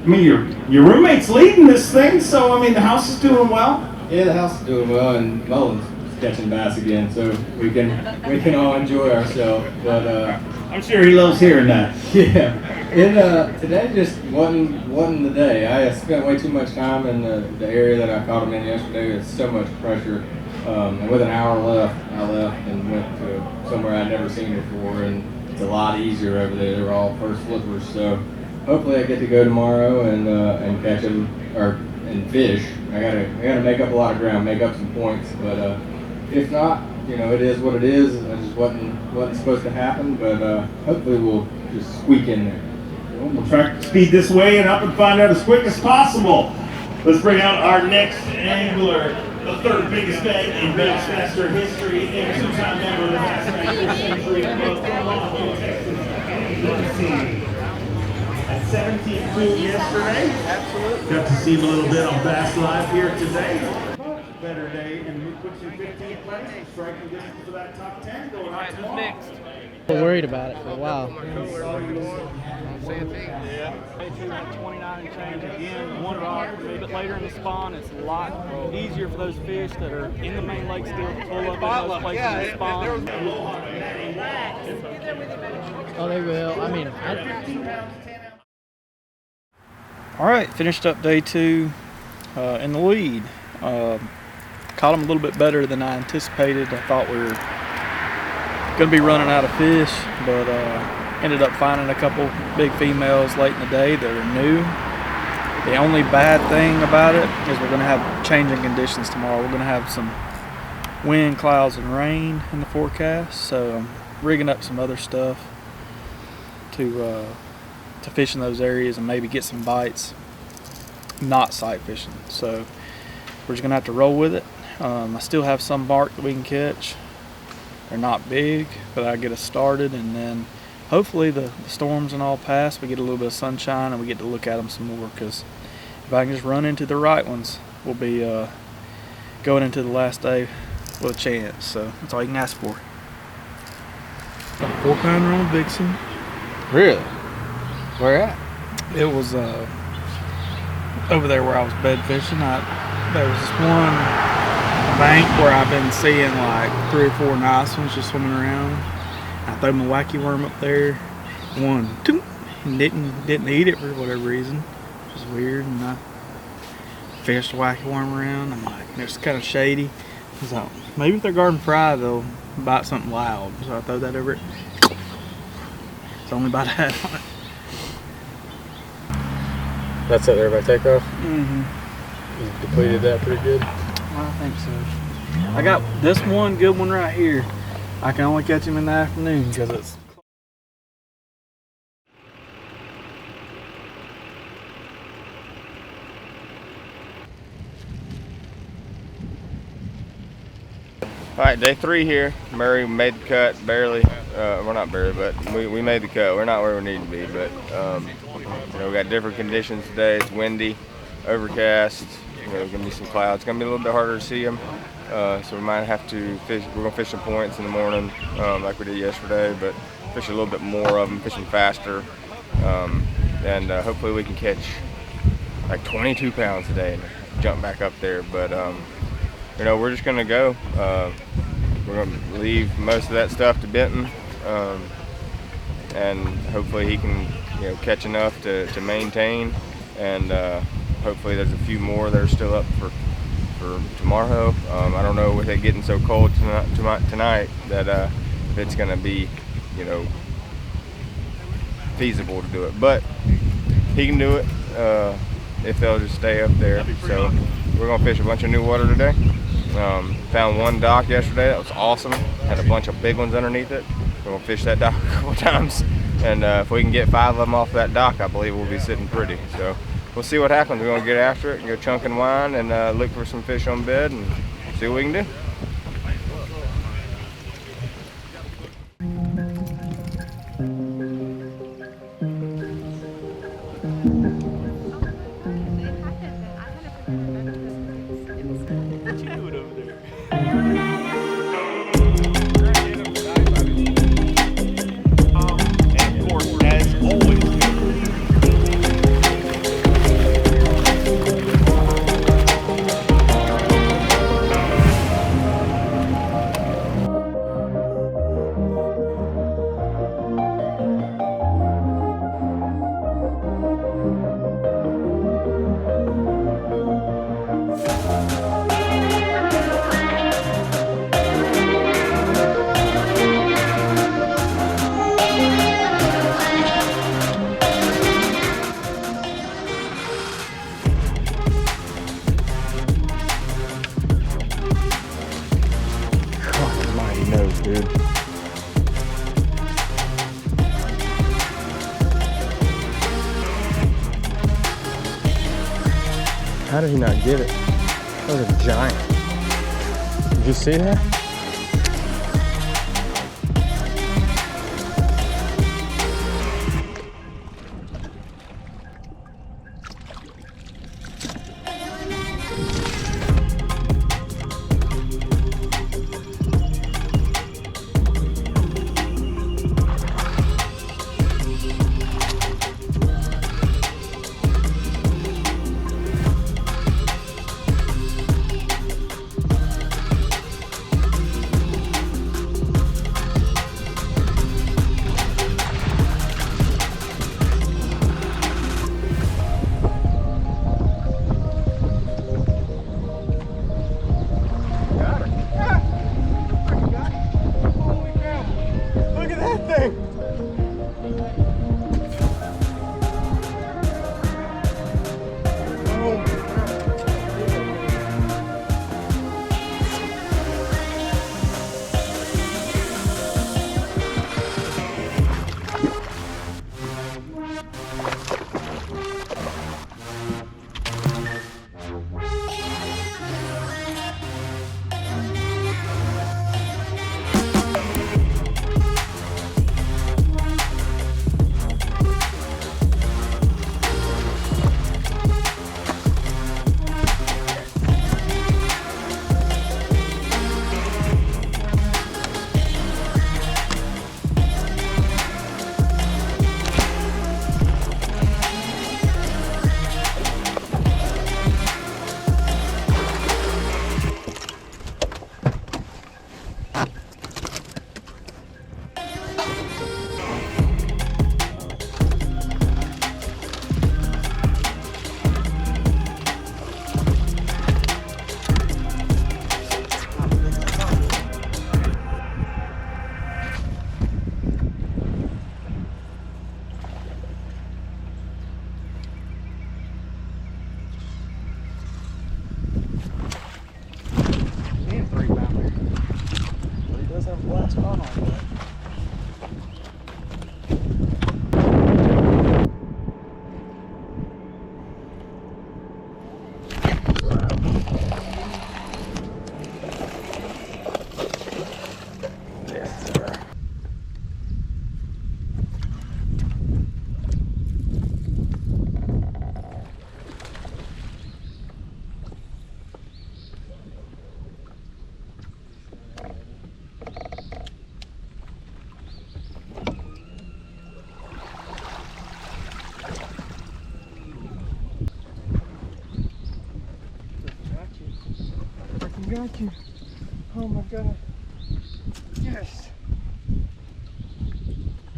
S3: mean, your roommate's leading this thing, so I mean the house is doing well.
S14: Yeah, the house is doing well, and Mullen's catching bass again, so we can all enjoy ourselves. But
S3: I'm sure he loves hearing that.
S14: Yeah, today just wasn't the day. I spent way too much time in the area that I caught him in yesterday. There's so much pressure, and with an hour left, I left and went to somewhere I'd never seen before, and it's a lot easier over there. They were all first flippers, so hopefully I get to go tomorrow and catch them and fish. I gotta make up a lot of ground, make up some points, but if not, you know, it is what it is. It just wasn't supposed to happen, but hopefully we'll just squeak in there.
S3: We'll try to speed this way and up and find out as quick as possible. Let's bring out our next angler, the third biggest bag in Bassmaster history, and two-time member of the Bassmaster Century Club from Longview, Texas. At 17 pool yesterday. Absolutely. Got to see him a little bit on Bass Live here today. Better day, and he puts you 15th place, striking distance for that top 10, going out tomorrow.
S11: I'm worried about it for a while.
S10: Santee. Yeah. 29 and change again. One rock. A little bit later in the spawn, it's a lot easier for those fish that are in the main lake still to pull up in those places in the spawn.
S11: Oh, they will. I mean,
S10: all right, finished up day 2 in the lead. Caught them a little bit better than I anticipated. I thought we were going to be running out of fish, but ended up finding a couple big females late in the day that are new. The only bad thing about it is we're going to have changing conditions tomorrow. We're going to have some wind, clouds, and rain in the forecast, so I'm rigging up some other stuff to fish in those areas and maybe get some bites, not sight fishing. So we're just going to have to roll with it. I still have some bark that we can catch. They're not big, but I get us started, and then hopefully the storms and all pass, we get a little bit of sunshine and we get to look at them some more, because if I can just run into the right ones, we'll be going into the last day with a chance. So that's all you can ask for. Got a 4-pounder on a Vixen.
S1: Really? Where at?
S10: It was over there where I was bed fishing. There was this one bank where I've been seeing like 3 or 4 nice ones just swimming around. I threw my wacky worm up there. One didn't eat it for whatever reason, which is weird. And I fished the wacky worm around. I'm like, it's kind of shady. So maybe if they're garden fry, they'll bite something loud. So I throw that over it. It's only about that on it.
S1: That's it there by takeoff?
S10: Mm-hmm.
S1: You depleted that pretty good?
S10: I think so. I got this one good one right here. I can only catch him in the afternoon because it's...
S1: All right, day 3 here. Murray made the cut, barely. Well, not barely, but we made the cut. We're not where we need to be, but you know, we got different conditions today. It's windy, overcast. You know, there's gonna be some clouds. It's gonna be a little bit harder to see them, so we might have to fish. We're gonna fish some points in the morning, like we did yesterday, but fish a little bit more of them, fish them faster, and hopefully we can catch like 22 pounds today and jump back up there. But you know, we're just gonna go. We're gonna leave most of that stuff to Benton, and hopefully he can, you know, catch enough to maintain, and hopefully there's a few more that are still up for tomorrow. I don't know, with it getting so cold tonight that if it's gonna be, you know, feasible to do it, but he can do it if they'll just stay up there. So we're gonna fish a bunch of new water today. Found one dock yesterday that was awesome. Had a bunch of big ones underneath it. We're gonna fish that dock a couple times, and if we can get 5 of them off that dock, I believe we'll be sitting pretty. So we'll see what happens. We're gonna get after it and go chunk and wind and look for some fish on bed and see what we can do. How did he not get it? That was a giant. Did you see that? Got you. Oh my God. Yes.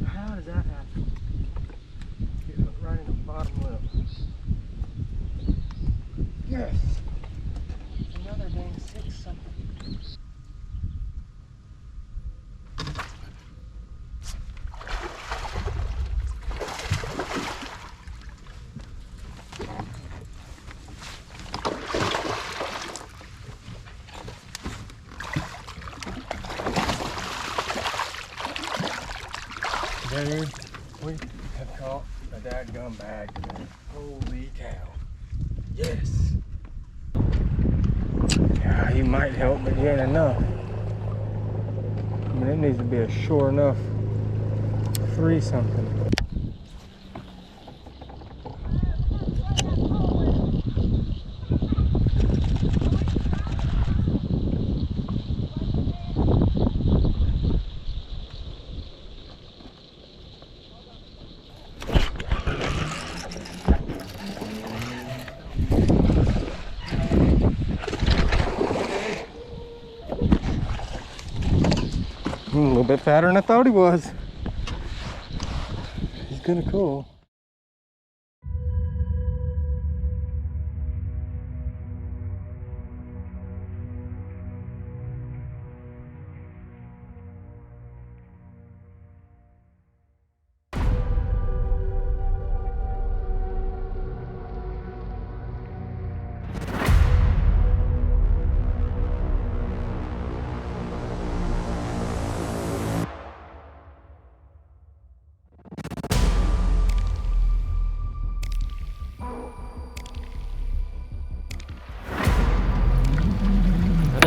S1: How does that happen? Get hooked right in the bottom lip. Yes. Another dang 6-something. Dude, we have caught a dadgum bag today. Holy cow. Yes. Yeah, you might help, but you ain't enough. I mean, it needs to be a sure enough 3-something. A little bit fatter than I thought he was. He's kind of cool.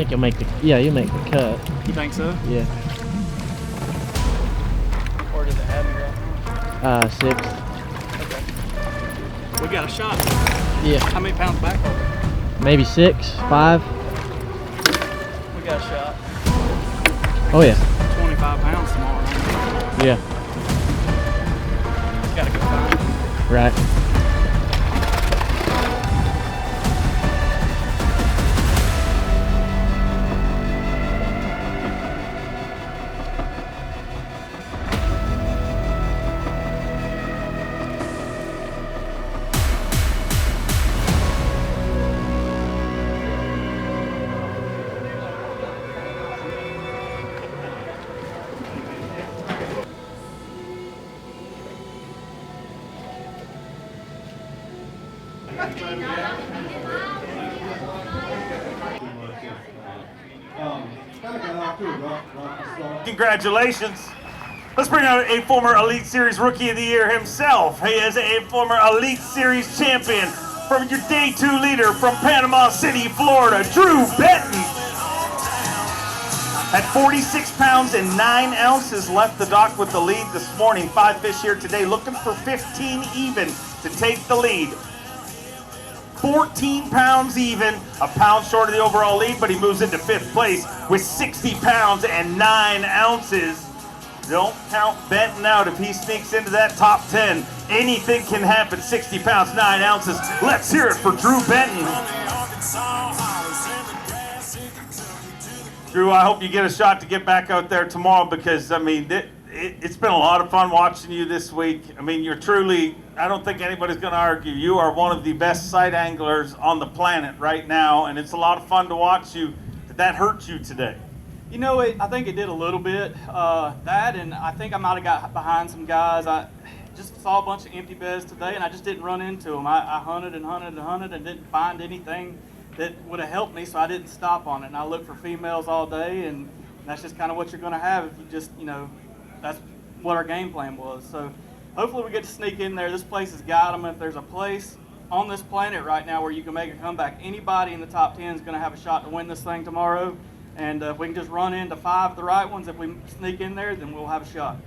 S11: think you'll make the, yeah, you'll make the cut.
S10: You think so?
S11: Yeah.
S10: Or does it have me right now?
S11: 6.
S10: Okay. We got a shot.
S11: Yeah.
S10: How many pounds back are we?
S11: Maybe 6, 5.
S10: We got a shot.
S11: Oh yeah.
S10: 25 pounds tomorrow.
S11: Yeah.
S10: Gotta go find it.
S11: Right.
S3: Congratulations. Let's bring out a former Elite Series Rookie of the Year himself. He is a former Elite Series champion from your Day 2 leader from Panama City, Florida, Drew Benton. At 46 pounds and 9 ounces, left the dock with the lead this morning. 5 fish here today, looking for 15 even to take the lead. 14 pounds even, a pound short of the overall lead, but he moves into 5th place with 60 pounds and 9 ounces. Don't count Benton out. If he sneaks into that top 10, anything can happen. 60 pounds, 9 ounces. Let's hear it for Drew Benton. Drew, I hope you get a shot to get back out there tomorrow because, I mean, it's been a lot of fun watching you this week. I mean, you're truly, I don't think anybody's going to argue, you are one of the best sight anglers on the planet right now, and it's a lot of fun to watch you. Did that hurt you today?
S10: You know, I think it did a little bit. That, and I think I might have got behind some guys. I just saw a bunch of empty beds today, and I just didn't run into them. I hunted and hunted and hunted and didn't find anything that would have helped me, so I didn't stop on it. And I looked for females all day, and that's just kind of what you're going to have if you just, you know, that's what our game plan was. So hopefully we get to sneak in there. This place has got them. If there's a place on this planet right now where you can make a comeback, anybody in the top 10 is going to have a shot to win this thing tomorrow. And if we can just run into 5 of the right ones, if we sneak in there, then we'll have a shot.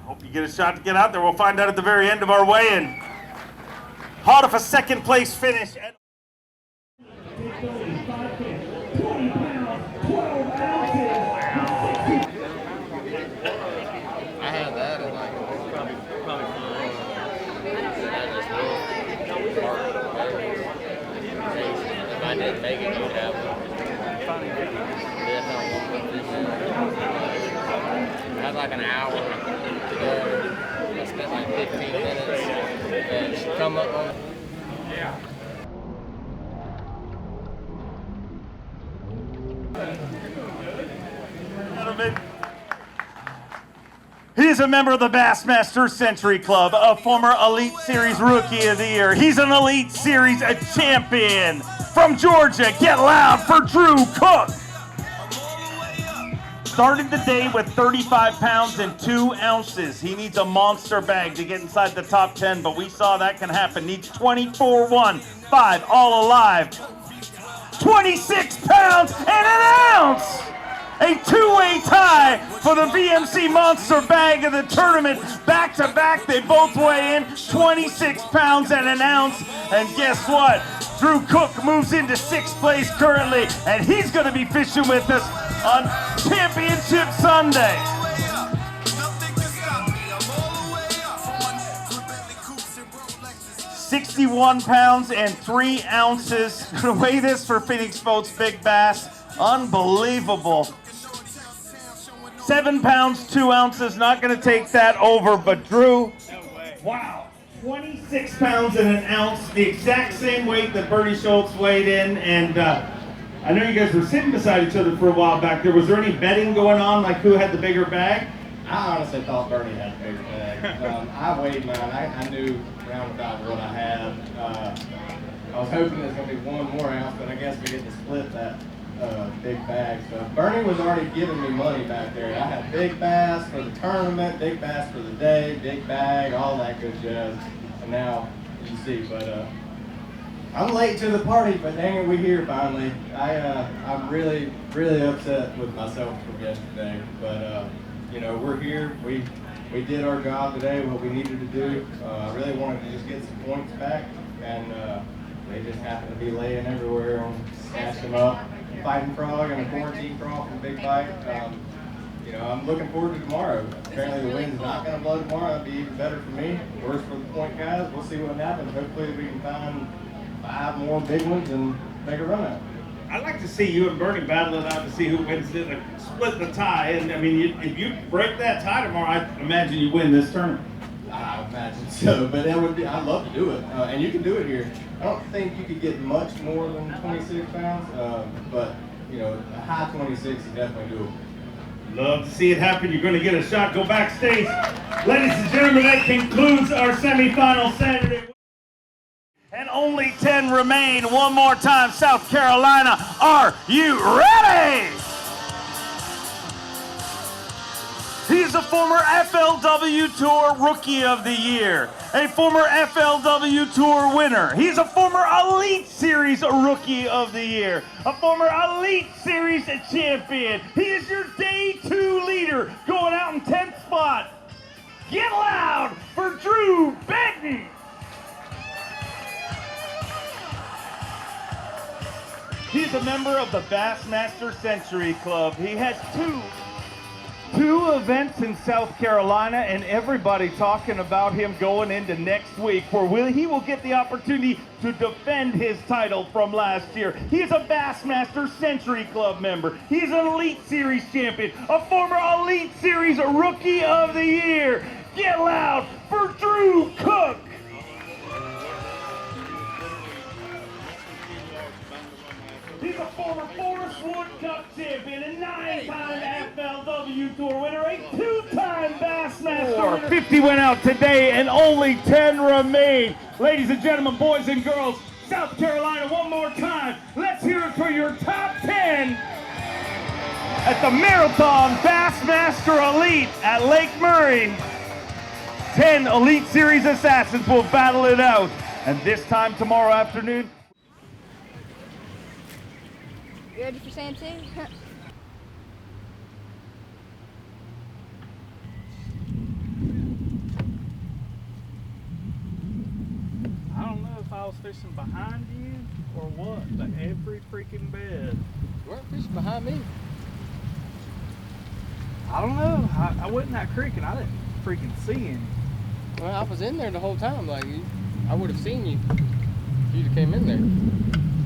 S3: Hope you get a shot to get out there. We'll find out at the very end of our weigh-in. Hot off a 2nd place finish.
S15: I didn't make it, you'd have one. I had like an hour to go. I spent like 15 minutes and she come up on. Yeah.
S3: He is a member of the Bassmaster Century Club, a former Elite Series Rookie of the Year. He's an Elite Series champion. From Georgia, get loud for Drew Cook. Started the day with 35 pounds and 2 ounces. He needs a monster bag to get inside the top 10, but we saw that can happen. Needs 24, 1, 5, all alive. 26 pounds and an ounce. A 2-way tie for the VMC Monster Bag of the tournament. Back to back, they both weigh in 26 pounds and an ounce. And guess what? Drew Cook moves into 6th place currently, and he's going to be fishing with us on Championship Sunday. $61 pounds and 3 ounces. Gonna weigh this for Phoenix Boats Big Bass. Unbelievable. 7 pounds, 2 ounces. Not gonna take that over, but Drew, wow. 26 pounds and an ounce, the exact same weight that Bernie Schultz weighed in, and I know you guys were sitting beside each other for a while back there. Was there any betting going on, like who had the bigger bag?
S14: I honestly thought Bernie had the bigger bag. I weighed mine. I knew round about what I had. I was hoping there's going to be 1 more ounce, but I guess we get to split that big bag. So Bernie was already giving me money back there. I had big bass for the tournament, big bass for the day, big bag, all that good jazz. And now you see, but I'm late to the party, but dang it, we here finally. I'm really upset with myself from yesterday, but you know, we're here. We did our job today, what we needed to do. I really wanted to just get some points back, and they just happened to be laying everywhere and snatched them up. Fighting frog and a quarantine frog from Big Bite. You know, I'm looking forward to tomorrow. Apparently the wind's not going to blow tomorrow. That'd be even better for me. Worse for the point guys. We'll see what happens. Hopefully we can find 5 more big ones and make a run at it.
S3: I'd like to see you and Bernie battle it out to see who wins it, split the tie. And I mean, if you break that tie tomorrow, I imagine you win this tournament.
S14: I imagine so, but that would be, I'd love to do it. And you can do it here. I don't think you could get much more than 26 pounds, but you know, a high 26 is definitely doable.
S3: Love to see it happen. You're going to get a shot. Go backstage. Ladies and gentlemen, that concludes our semifinal Saturday. And only 10 remain. One more time, South Carolina. Are you ready? He's a former FLW Tour Rookie of the Year, a former FLW Tour winner. He's a former Elite Series Rookie of the Year, a former Elite Series champion. He is your Day 2 leader, going out in 10th spot. Get loud for Drew Benton. He's a member of the Bassmaster Century Club. He has two events in South Carolina, and everybody talking about him going into next week, where he will get the opportunity to defend his title from last year. He is a Bassmaster Century Club member. He's an Elite Series champion, a former Elite Series Rookie of the Year. Get loud for Drew Cook. He's a former Forest Wood Cup champion, a 9-time FLW Tour winner, a 2-time Bassmaster winner. 50 went out today and only 10 remain. Ladies and gentlemen, boys and girls, South Carolina, one more time. Let's hear it for your top 10 at the Marathon Bassmaster Elite at Lake Murray. 10 Elite Series Assassins will battle it out. And this time tomorrow afternoon,
S16: you ready for Santee?
S10: I don't know if I was fishing behind you or what, but every freaking bed.
S14: You weren't fishing behind me.
S10: I don't know. I went in that creek and I didn't freaking see any.
S14: Well, I was in there the whole time. Like, I would have seen you if you'd have came in there.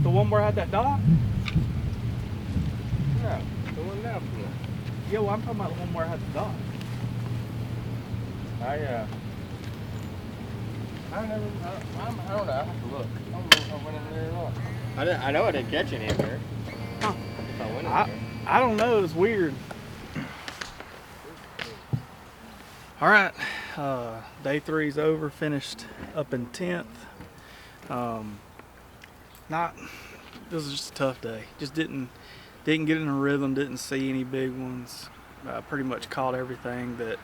S10: The one where I had that dock?
S14: No, the one down from there.
S10: Yeah, well, I'm talking about the one where I had the dock.
S14: I don't know. I have to look. I don't know if I went in there at all. I know I didn't catch any in there.
S10: Huh.
S14: If I went in there.
S10: I don't know. It's weird. All right. Day 3's over. Finished up in 10th. This was just a tough day. Just didn't get in a rhythm. Didn't see any big ones. Pretty much caught everything that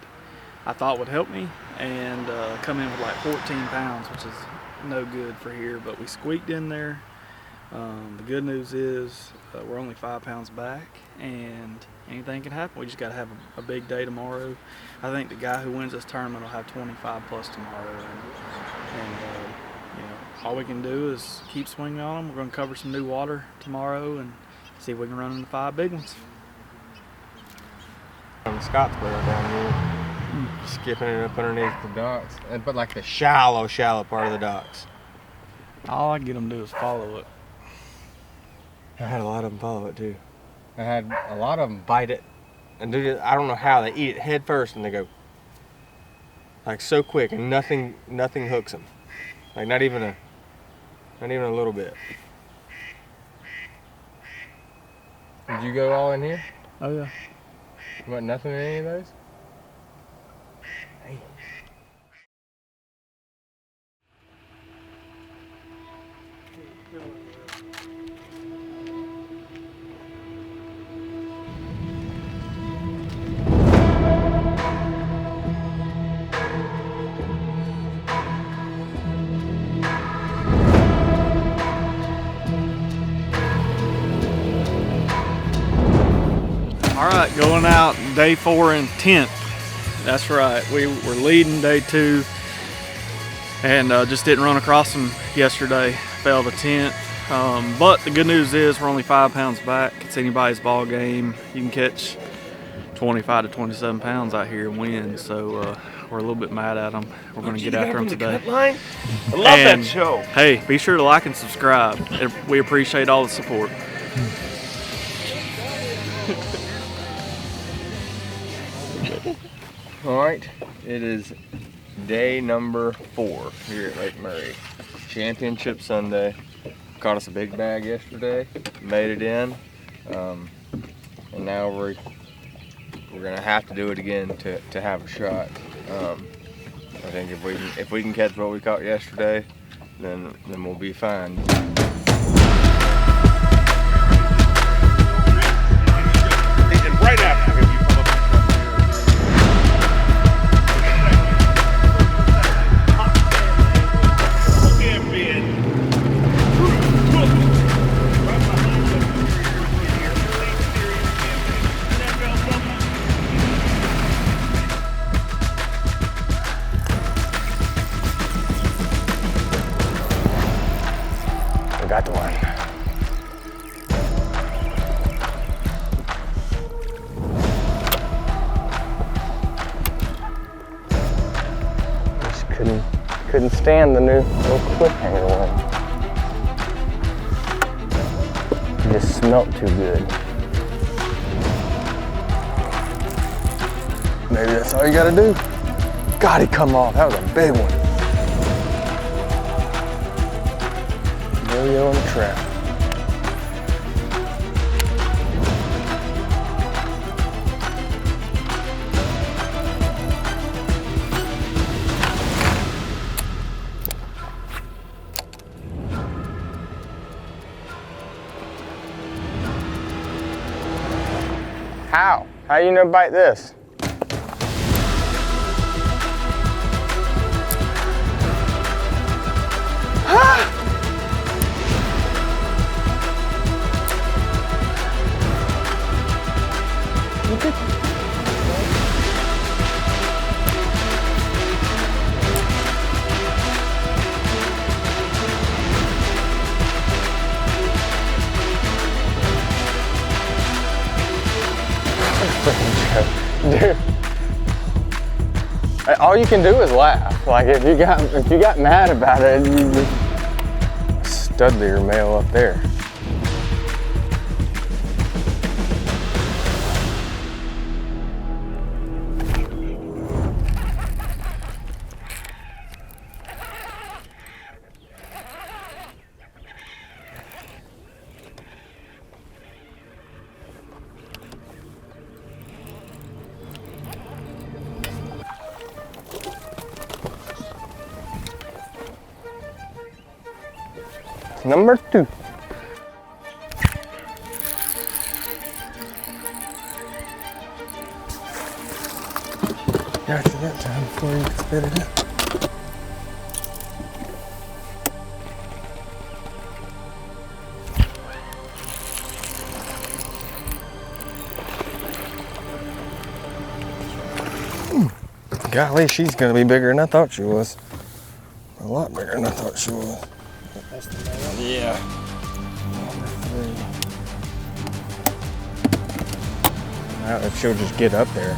S10: I thought would help me, and come in with like 14 pounds, which is no good for here, but we squeaked in there. The good news is we're only 5 pounds back, and anything can happen. We just got to have a big day tomorrow. I think the guy who wins this tournament will have 25 plus tomorrow, and you know, all we can do is keep swinging on them. We're going to cover some new water tomorrow and see if we can run into 5 big ones.
S1: On Scottsboro down here. Skipping it up underneath the docks, but like the shallow part of the docks.
S10: All I can get them to do is follow it.
S1: I had a lot of them follow it too. I had a lot of them bite it, and do I don't know how they eat it head first, and they go like so quick, and nothing hooks them, like not even a little bit. Did you go all in here?
S10: Oh yeah.
S1: You want nothing in any of those?
S10: right, going out day 4 in 10th. That's right, we were leading day 2 and just didn't run across them yesterday. Fell to 10th. But the good news is we're only 5 pounds back. It's anybody's ball game. You can catch 25 to 27 pounds out here and win. So we're a little bit mad at them. We're going to get after them today.
S4: I love that show.
S10: Hey, be sure to like and subscribe. We appreciate all the support.
S1: All right, it is day number 4 here at Lake Murray. Championship Sunday. Caught us a big bag yesterday, made it in, and now we're gonna have to do it again to have a shot. I think if we can catch what we caught yesterday, then we'll be fine.
S4: And right after him, you come up
S1: Got one. Just couldn't stand the new little cliffhanger one. It just smelt too good. Maybe that's all you gotta do. God, he come off. That was a big one. On the trap. How? How you gonna bite this? Ah! Dude, all you can do is laugh. Like if you got mad about it, you studlier male up there. Number 2. Got you that time before you can spit it out. Golly, she's gonna be bigger than I thought she was. A lot bigger than I thought she was.
S11: That's the male.
S1: Yeah. Number 3. Now, if she'll just get up there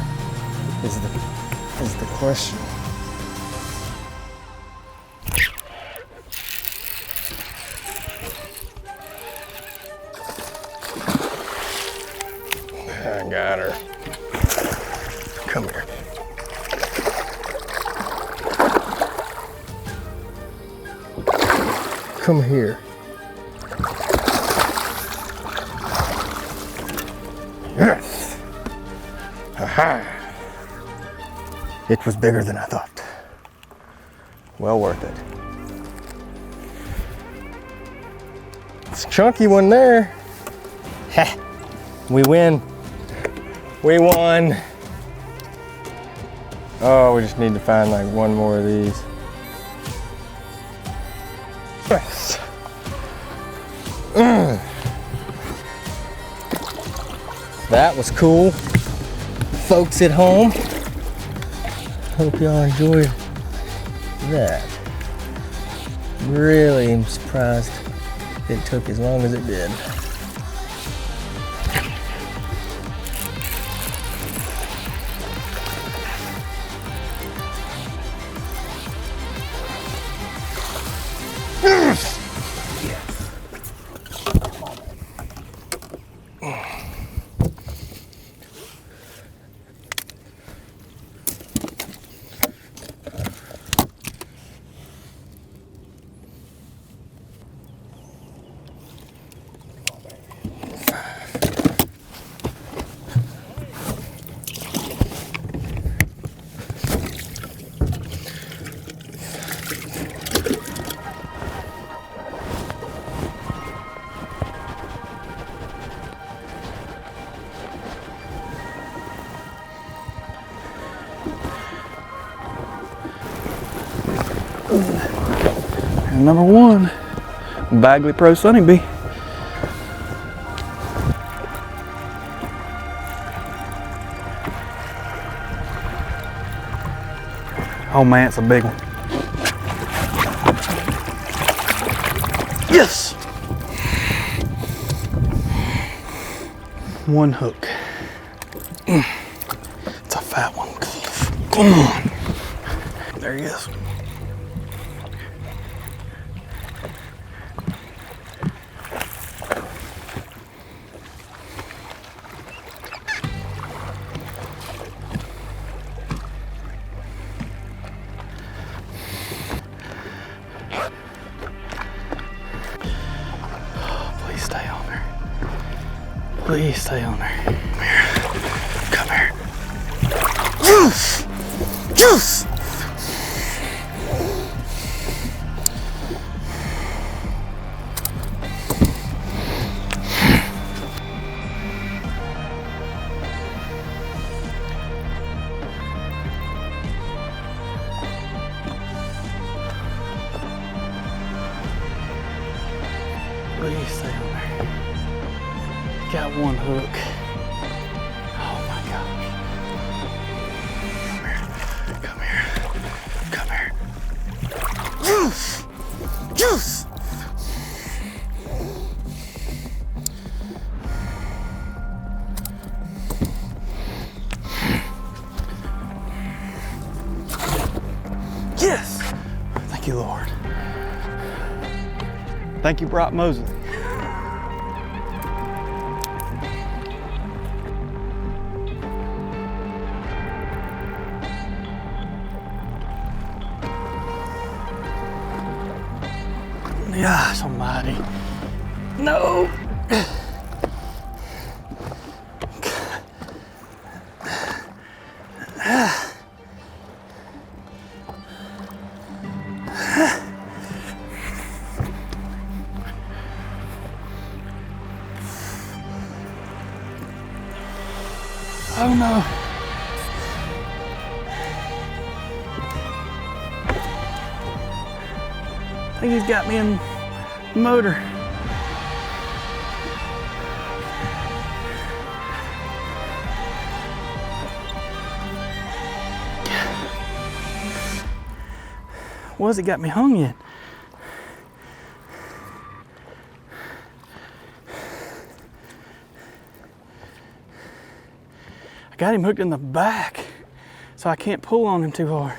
S1: is the question. I got her. Come here. Come here. Yes. Aha. It was bigger than I thought. Well worth it. It's a chunky one there. Ha. We win. We won. Oh, we just need to find like one more of these. Yes. That was cool. folks at home. Hope y'all enjoyed that. Really am surprised it took as long as it did.
S2: And number one, Bagley Pro Sunny Bee. Oh man, it's a big one. Yes! One hook. It's a fat one. Come on. There he is. Please stay on there. Please stay on there. Come here. Come here. Juice! Juice! Please stay on there. Got one hook. Oh my gosh. Come here. Come here. Come here. Juice! Juice! Yes! Thank you, Lord. Thank you, Brock Mosley. Gosh almighty. No. Oh no. I think he's got me in the motor. What's it got me hung in? I got him hooked in the back, so I can't pull on him too hard.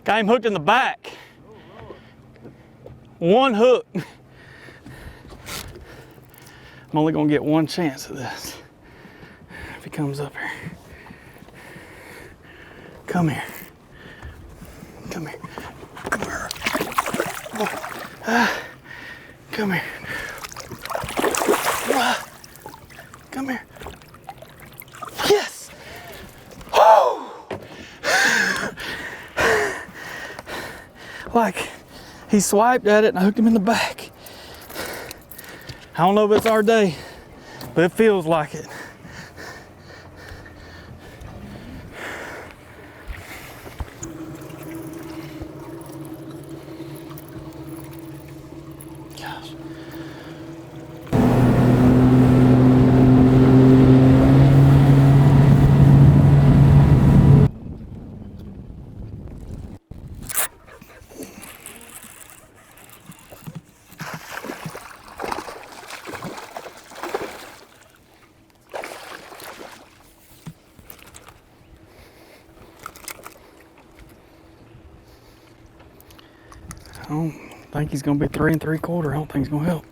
S2: Got him hooked in the back. One hook. I'm only gonna get one chance at this. If he comes up here. Come here. Come here. Come here. Come here. Come here. Yes! Oh! Like, he swiped at it and I hooked him in the back. I don't know if it's our day, but it feels like it.
S7: don't think he's going to be 3 3/4. I don't think he's going to help.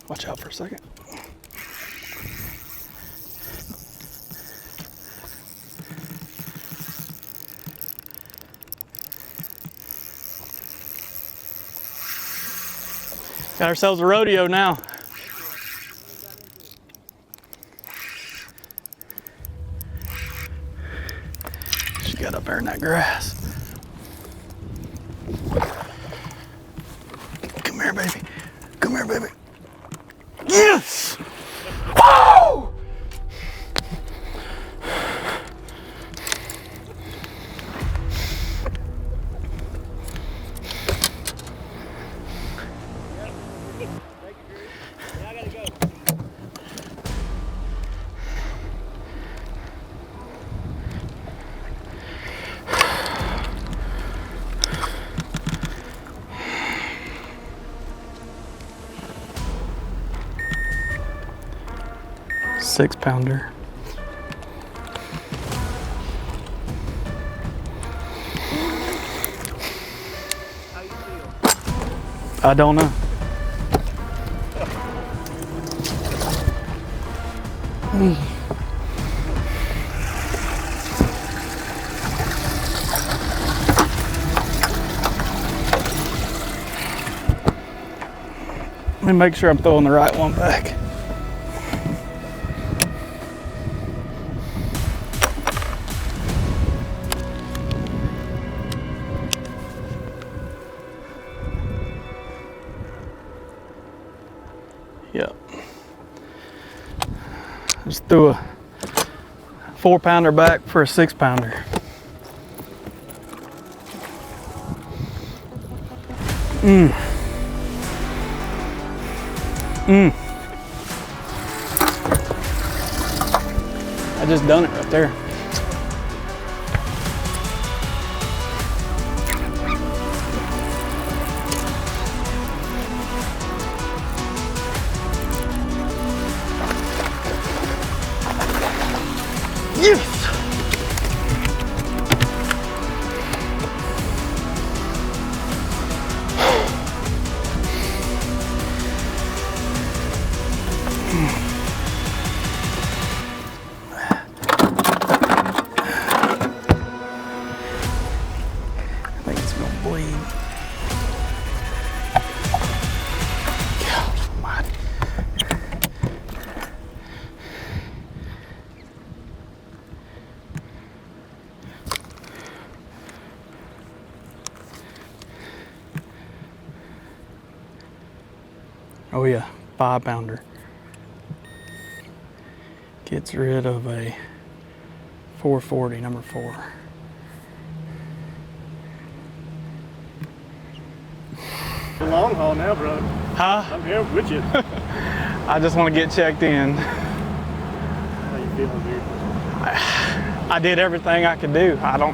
S7: Watch out for a second. Got ourselves a rodeo now. She got up there in that grass. Come here, baby. Come here, baby. Yes! Woo! Six-pounder. I don't know. Let me make sure I'm throwing the right one back. Yep. Just threw a 4-pounder back for a 6-pounder. I just done it right there. Yes! I think it's gonna bleed. God almighty. Oh yeah, 5-pounder. Gets rid of a 440, number 4.
S8: The long haul now, bro.
S7: Huh?
S8: I'm here with you.
S7: I just want to get checked in.
S8: How you feeling, dude?
S7: I did everything I could do. One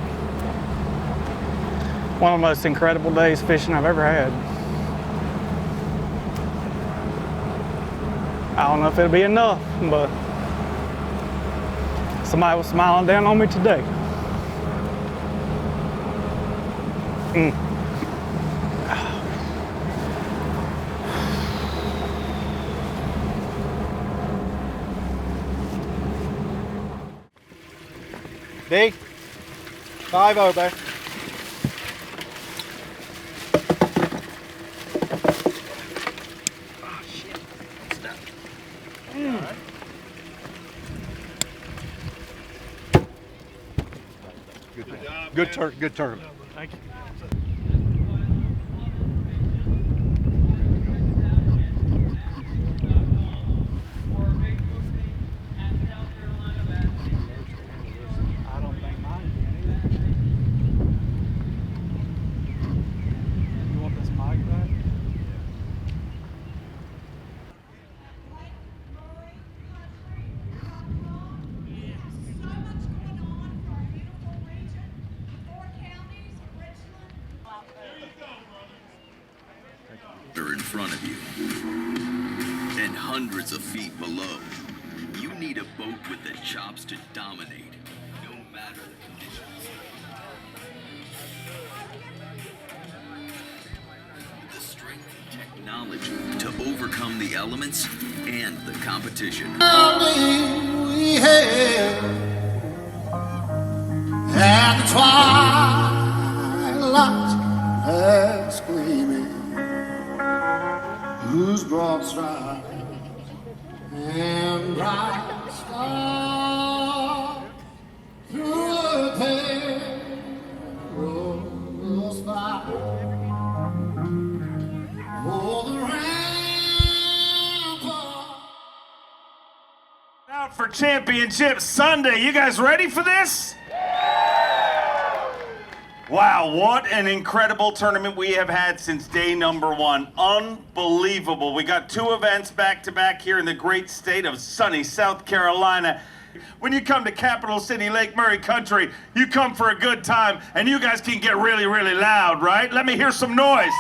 S7: of the most incredible days fishing I've ever had. I don't know if it'll be enough, but somebody was smiling down on me today.
S9: D, 5 over.
S8: Oh, shit. Stop.
S9: Good job. Good turn.
S7: Thank you. I don't think mine can either. You want this mic back?
S17: front of you and hundreds of feet below. You need a boat with the chops to dominate, no matter the conditions. The strength and technology to overcome the elements and the competition.
S18: We hail at the twilight's last gleaming, whose broad stripes and bright star through a perilous fight. Oh, the rampart.
S3: Out for Championship Sunday. You guys ready for this? Wow, what an incredible tournament we have had since day number one. Unbelievable. We got 2 events back to back here in the great state of sunny South Carolina. When you come to Capital City, Lake Murray country, you come for a good time, and you guys can get really, really loud, right? Let me hear some noise.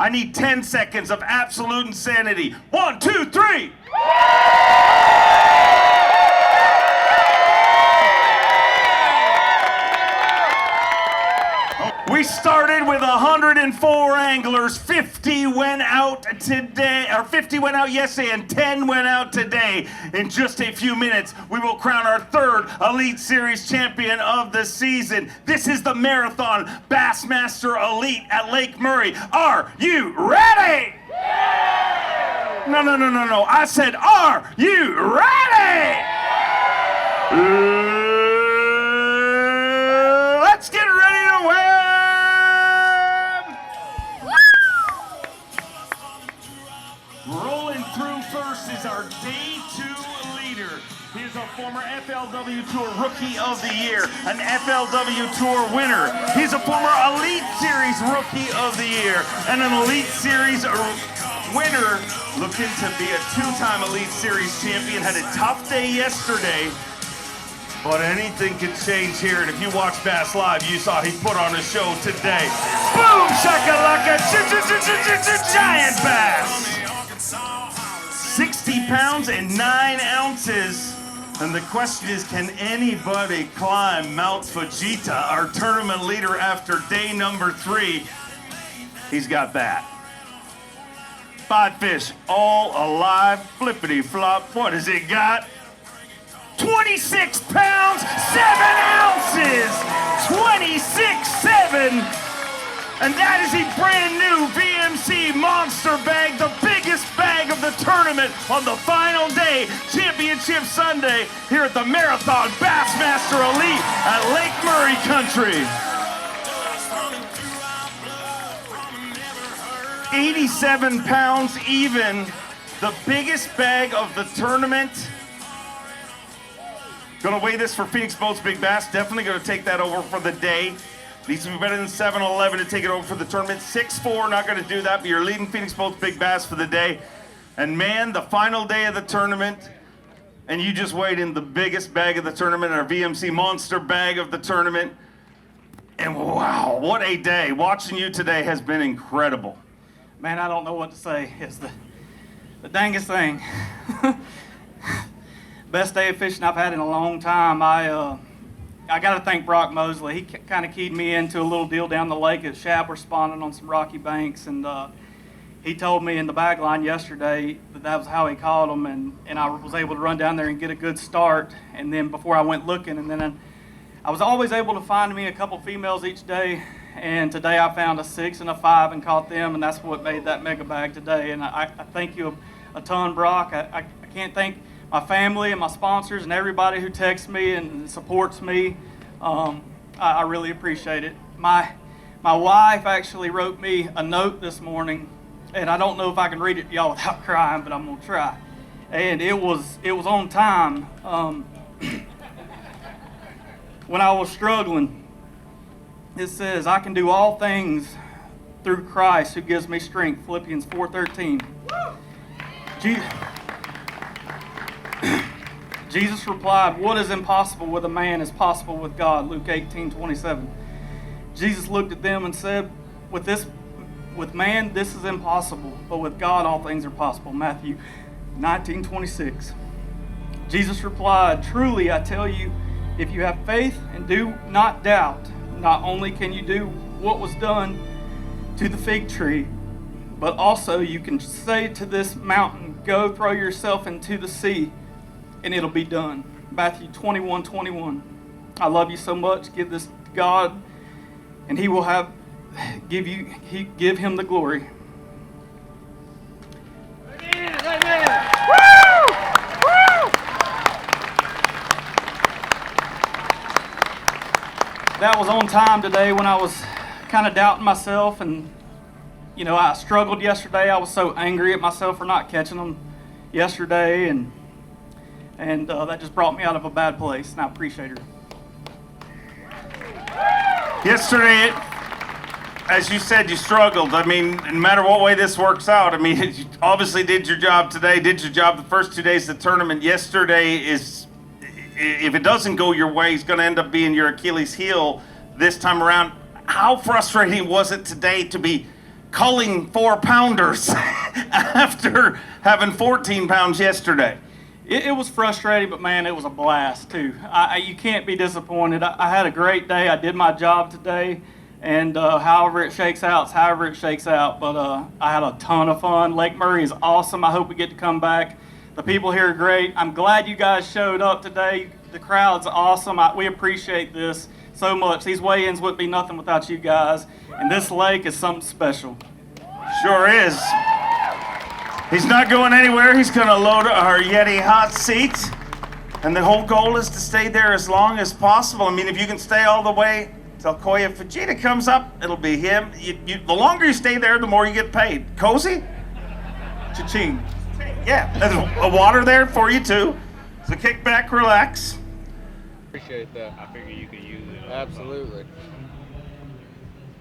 S3: I need 10 seconds of absolute insanity. 1, 2, 3. We started with 104 anglers. 50 went out today, or 50 went out yesterday, and 10 went out today. In just a few minutes, we will crown our 3rd Elite Series champion of the season. This is the Marathon Bassmaster Elite at Lake Murray. Are you ready? No. I said, are you ready? Let's get ready to win. Rolling through first is our day 2 leader. He is a former FLW Tour Rookie of the Year, an FLW Tour winner. He's a former Elite Series Rookie of the Year, and an Elite Series winner, looking to be a 2-time Elite Series champion. Had a tough day yesterday, but anything can change here. And if you watch Bass Live, you saw he put on a show today. Boom, shakalaka, giant bass. 60 pounds and 9 ounces. And the question is, can anybody climb Mount Fujita, our tournament leader after day number 3? He's got that. 5 fish, all alive, flippity flop. What has he got? 26 pounds, 7 ounces. 26.7. And that is a brand new VMC Monster Bag, the biggest bag of the tournament on the final day, Championship Sunday, here at the Marathon Bassmaster Elite at Lake Murray Country. 87 pounds even, the biggest bag of the tournament. Gonna weigh this for Phoenix Boats Big Bass, definitely gonna take that over for the day. Needs to be better than 7'11" to take it over for the tournament. 6'4", not going to do that, but you're leading Phoenix Boats Big Bass for the day. And man, the final day of the tournament, and you just weighed in the biggest bag of the tournament, our VMC Monster Bag of the tournament. And wow, what a day. Watching you today has been incredible.
S10: Man, I don't know what to say. It's the dangest thing. Best day of fishing I've had in a long time. I got to thank Brock Mosley. He kind of keyed me into a little deal down the lake at shad. We're spawning on some rocky banks, and he told me in the back line yesterday that was how he caught them, and I was able to run down there and get a good start. And then before I went looking, and then I was always able to find me a couple females each day, and today I found a 6 and a 5 and caught them, and that's what made that mega bag today. And I thank you a ton, Brock. I can't thank my family and my sponsors and everybody who texts me and supports me. I really appreciate it. My wife actually wrote me a note this morning, and I don't know if I can read it to y'all without crying, but I'm gonna try. And it was on time. When I was struggling, it says, "I can do all things through Christ who gives me strength," Philippians 4:13. Jesus replied, "What is impossible with a man is possible with God," Luke 18:27. Jesus looked at them and said, with man, this is impossible, but with God, all things are possible. Matthew 19:26. Jesus replied, "Truly, I tell you, if you have faith and do not doubt, not only can you do what was done to the fig tree, but also you can say to this mountain, go throw yourself into the sea, and it'll be done." Matthew 21:21. I love you so much. Give this to God, and He will give Him the glory. That was on time today when I was kind of doubting myself, and I struggled yesterday. I was so angry at myself for not catching them yesterday, and that just brought me out of a bad place, and I appreciate her.
S3: Yesterday, as you said, you struggled. I mean, no matter what way this works out, I mean, you obviously did your job today, did your job the first 2 days of the tournament. Yesterday is, if it doesn't go your way, it's going to end up being your Achilles heel this time around. How frustrating was it today to be culling 4-pounders after having 14 pounds yesterday?
S10: It was frustrating, but man, it was a blast too. You can't be disappointed. I had a great day. I did my job today, and however it shakes out, it's however it shakes out. But I had a ton of fun. Lake Murray is awesome. I hope we get to come back. The people here are great. I'm glad you guys showed up today. The crowd's awesome. We appreciate this so much. These weigh-ins wouldn't be nothing without you guys, and this lake is something special.
S3: Sure is. He's not going anywhere. He's going to load our Yeti hot seat. And the whole goal is to stay there as long as possible. I mean, if you can stay all the way till Koya Fujita comes up, it'll be him. The longer you stay there, the more you get paid. Cozy? Cha-ching. Yeah, there's a water there for you too. So kick back, relax.
S15: Appreciate that.
S12: I figure you could use it.
S15: Absolutely.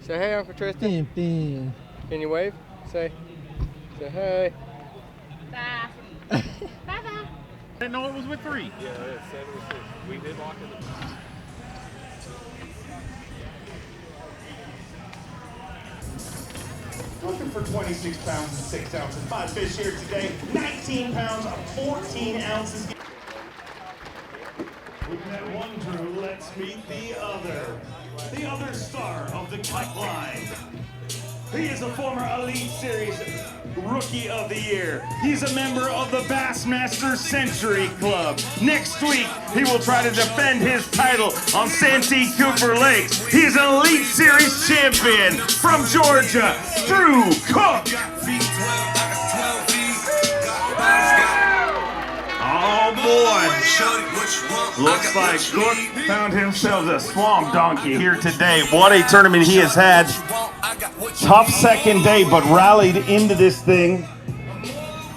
S15: Say hey, Uncle Tristan. Can you wave? Say hey.
S13: Bye. Bye-bye.
S12: I didn't know it was with 3. Yeah, it said it was 6. We did lock it.
S3: Looking for 26 pounds and 6 ounces. 5 fish here today. 19 pounds, 14 ounces. We've met one Drew. Let's meet the other. The other star of the cut line. He is a former Elite Series Rookie of the Year. He's a member of the Bassmaster Century Club. Next week, he will try to defend his title on Santee Cooper Lakes. He is an Elite Series champion from Georgia, Drew Cook. Oh boy. Looks like Cook found himself a swamp donkey here today. What a tournament he has had. Tough second day, but rallied into this thing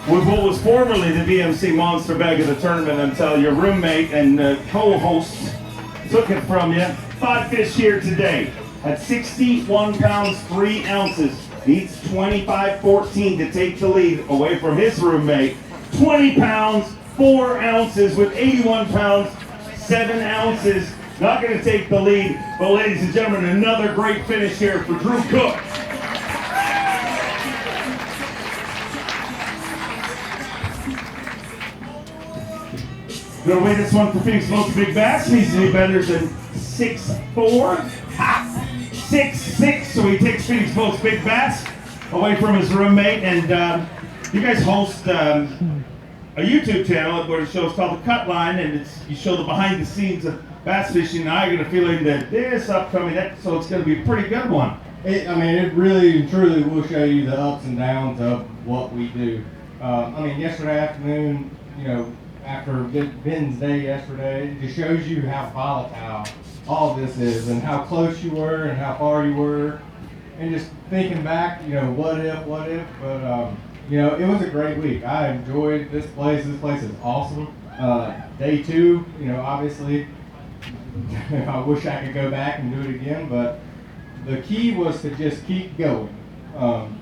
S3: with what was formerly the VMC Monster Bag of the tournament until your roommate and co-host took it from you. 5 fish here today at 61 pounds, 3 ounces. Needs 25-14 to take the lead away from his roommate. 20 pounds, 4 ounces with 81 pounds, 7 ounces. Not going to take the lead, but ladies and gentlemen, another great finish here for Drew Cook. Gonna win this one for Phoenix Most Big Bass. Needs to be better than 6'4". 6'6", so he takes Phoenix Most Big Bass away from his roommate. And you guys host a YouTube channel where it shows called The Cut Line, and you show the behind the scenes of bass fishing. Now I get a feeling that this upcoming episode is going to be a pretty good one.
S14: It really and truly will show you the ups and downs of what we do. Yesterday afternoon, after Ben's day yesterday, it just shows you how volatile all this is and how close you were and how far you were. And just thinking back, what if, but it was a great week. I enjoyed this place. This place is awesome. Day 2, obviously, I wish I could go back and do it again, but the key was to just keep going.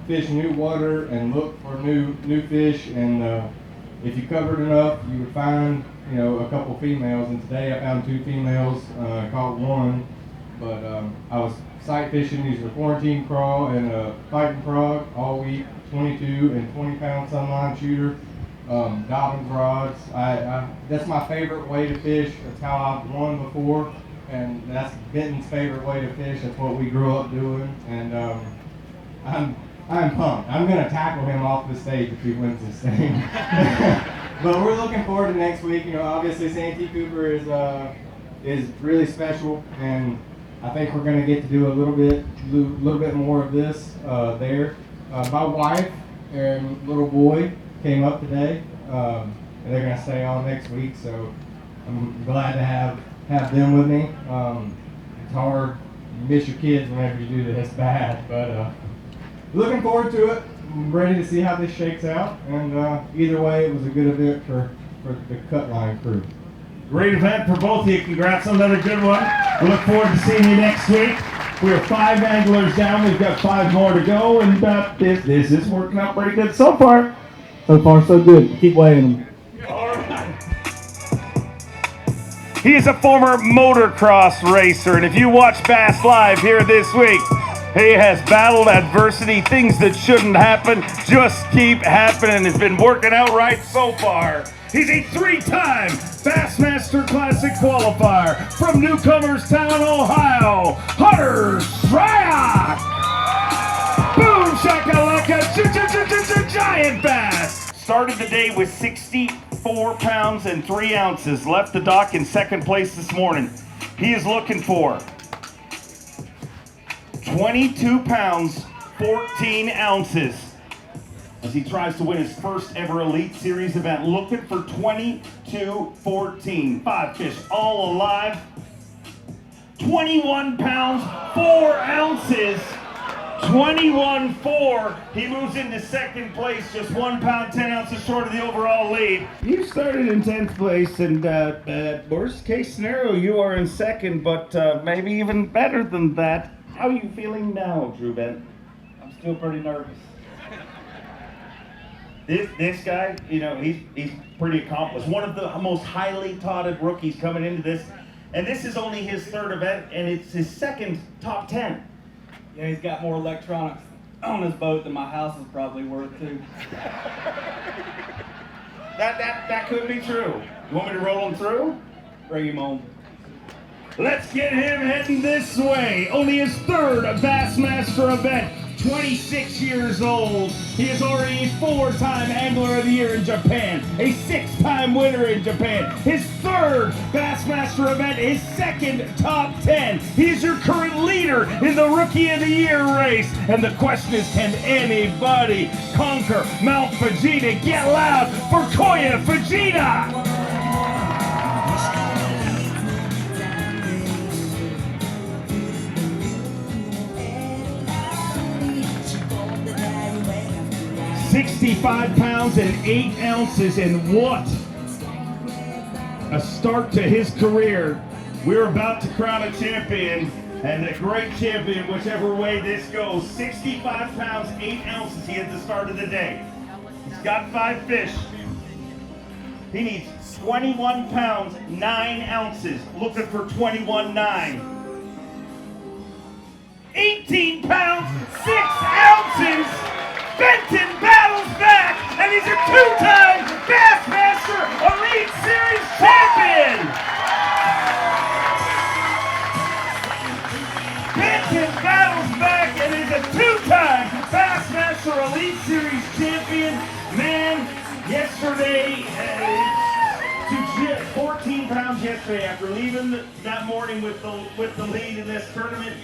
S14: Fish new water and look for new fish, and if you covered enough, you would find, a couple females. And today I found 2 females, caught 1, but I was sight fishing using a quarantine crawl and a fighting frog all week, 22 and 20-pound sunline shooter, Dobbins rods. That's my favorite way to fish. That's how I've won before, and that's Benton's favorite way to fish. That's what we grew up doing, and I'm pumped. I'm gonna tackle him off the stage if he wins this thing. But we're looking forward to next week. You know, obviously Santee Cooper is really special, and I think we're gonna get to do a little bit more of this there. My wife and little boy came up today, and they're gonna stay on next week. So I'm glad to have them with me. It's hard. You miss your kids whenever you do this bad, but looking forward to it. I'm ready to see how this shakes out, and either way, it was a good event for the cut line crew.
S3: Great event for both of you. Congrats on another good one. We look forward to seeing you next week. We are 5 anglers down. We've got 5 more to go, and this is working out pretty good so far.
S8: So far, so good. Keep weighing them.
S3: All right. He is a former motocross racer, and if you watch Bass Live here this week, he has battled adversity. Things that shouldn't happen just keep happening. It's been working out right so far. He's a 3-time Bassmaster Classic qualifier from Newcomers Town, Ohio, Hunter Shryock. Boom shakalaka, giant bass. Started the day with 64 pounds and 3 ounces. Left the dock in 2nd place this morning. He is looking for 22 pounds, 14 ounces as he tries to win his first ever Elite Series event. Looking for 22-14. 5 fish all alive. 21 pounds, 4 ounces. 21-4. He moves into 2nd place, just 1 pound, 10 ounces short of the overall lead. You started in 10th place, and worst case scenario, you are in 2nd, but maybe even better than that. How are you feeling now, Drew Bent?
S10: I'm still pretty nervous.
S3: This guy, you know, he's pretty accomplished. One of the most highly touted rookies coming into this, and this is only his 3rd event, and it's his 2nd top 10.
S10: Yeah, he's got more electronics on his boat than my house is probably worth too.
S3: That could be true. You want me to roll him through?
S10: Bring him on.
S3: Let's get him heading this way. Only his 3rd Bassmaster event. 26 years old. He is already a 4-time Angler of the Year in Japan. A 6-time winner in Japan. His 3rd Bassmaster event. His 2nd top 10. He is your current leader in the Rookie of the Year race. And the question is, can anybody conquer Mount Fujita? Get loud for Koya Fujita! 65 pounds and 8 ounces, and what a start to his career. We're about to crown a champion, and a great champion whichever way this goes. 65 pounds, 8 ounces he at the start of the day. He's got 5 fish. He needs 21 pounds, 9 ounces. Looking for 21.9. 18 pounds, 6 ounces. Benton battles back, and he's a 2-time Bassmaster Elite Series champion! Benton battles back and is a 2-time Bassmaster Elite Series champion. Man, yesterday, 14 pounds yesterday after leaving that morning with the lead in this tournament.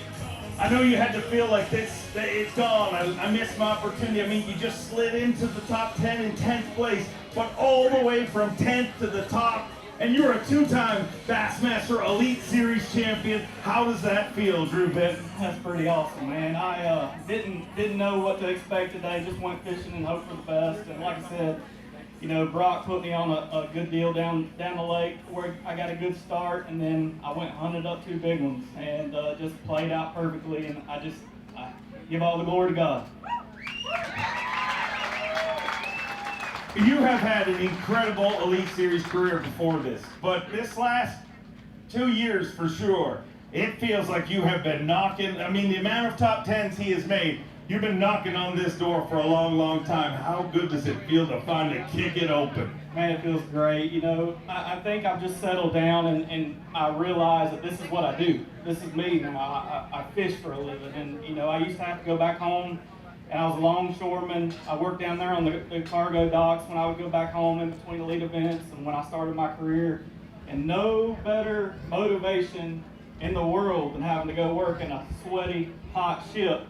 S3: I know you had to feel like this, that it's gone. I missed my opportunity. I mean, you just slid into the top 10 in 10th place, but all the way from 10th to the top, and you're a 2-time Bassmaster Elite Series champion. How does that feel, Drew Bent?
S10: That's pretty awesome, man. I didn't know what to expect today. Just went fishing and hoped for the best. And like I said, you know, Brock put me on a good deal down the lake where I got a good start, and then I went and hunted up 2 big ones and just played out perfectly, and I give all the glory to God.
S3: You have had an incredible Elite Series career before this, but this last 2 years for sure, It feels like you have been knocking, I mean, the amount of top 10s he has made, you've been knocking on this door for a long, long time. How good does it feel to finally kick it open?
S10: Man, it feels great. You know, I think I've just settled down and I realize that this is what I do. This is me. You know, I fish for a living. And, you know, I used to have to go back home, and I was a longshoreman. I worked down there on the cargo docks when I would go back home in between elite events and when I started my career. And no better motivation in the world than having to go work in a sweaty, hot ship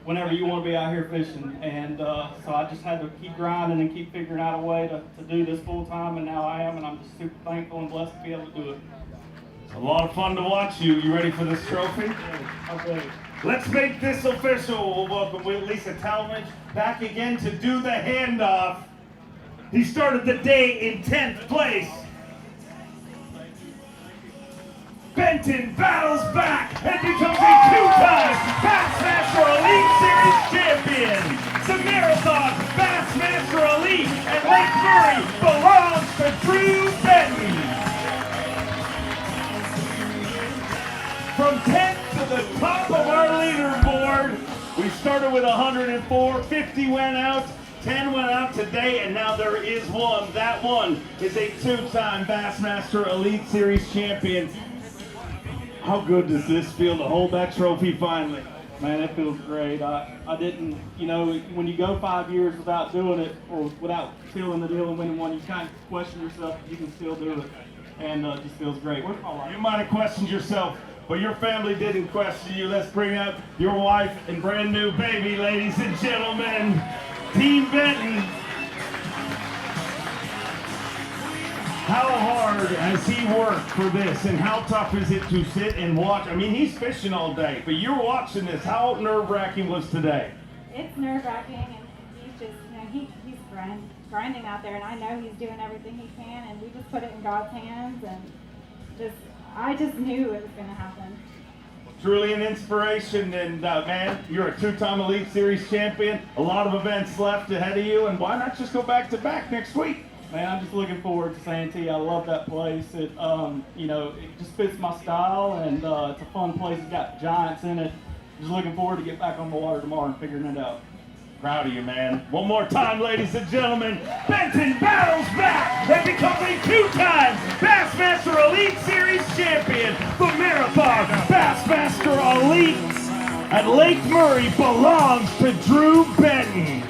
S10: whenever you want to be out here fishing. And so I just had to keep grinding and keep figuring out a way to do this full time, and now I am, and I'm just super thankful and blessed to be able to do it.
S3: It's a lot of fun to watch you. You ready for this trophy?
S10: Okay.
S3: Let's make this official. We'll welcome Lisa Talmadge back again to do the handoff. He started the day in 10th place. Benton battles back and becomes a two-time Bassmaster Elite Series champion. The Marathon Bassmaster Elite at Lake Murray belongs to Drew Benton. From 10th to the top of our leaderboard, we started with 104, 50 went out, 10 went out today, and now there is one. That one is a two-time Bassmaster Elite Series champion. How good does this feel to hold that trophy finally?
S10: Man, it feels great. I didn't, you know, when you go 5 years without doing it or without sealing the deal and winning one, you kind of question yourself if you can still do it. And it just feels great.
S3: You might have questioned yourself, but your family didn't question you. Let's bring up your wife and brand new baby, ladies and gentlemen, Team Benton. How hard has he worked for this, and how tough is it to sit and watch? I mean, he's fishing all day, but you're watching this. How nerve-wracking was today?
S13: It's nerve-wracking, and he's just, you know, he's grinding out there, and I know he's doing everything he can, and we just put it in God's hands, and I just knew it was going to happen.
S3: Truly an inspiration, and man, you're a two-time Elite Series champion. A lot of events left ahead of you, and why not just go back-to-back next week?
S10: Man, I'm just looking forward to Santee. I love that place. It, you know, it just fits my style, and it's a fun place. It's got giants in it. Just looking forward to get back on the water tomorrow and figuring it out.
S3: Proud of you, man. One more time, ladies and gentlemen. Benton battles back and becomes a two-time Bassmaster Elite Series champion. The Marathon Bassmaster Elite at Lake Murray belongs to Drew Benton.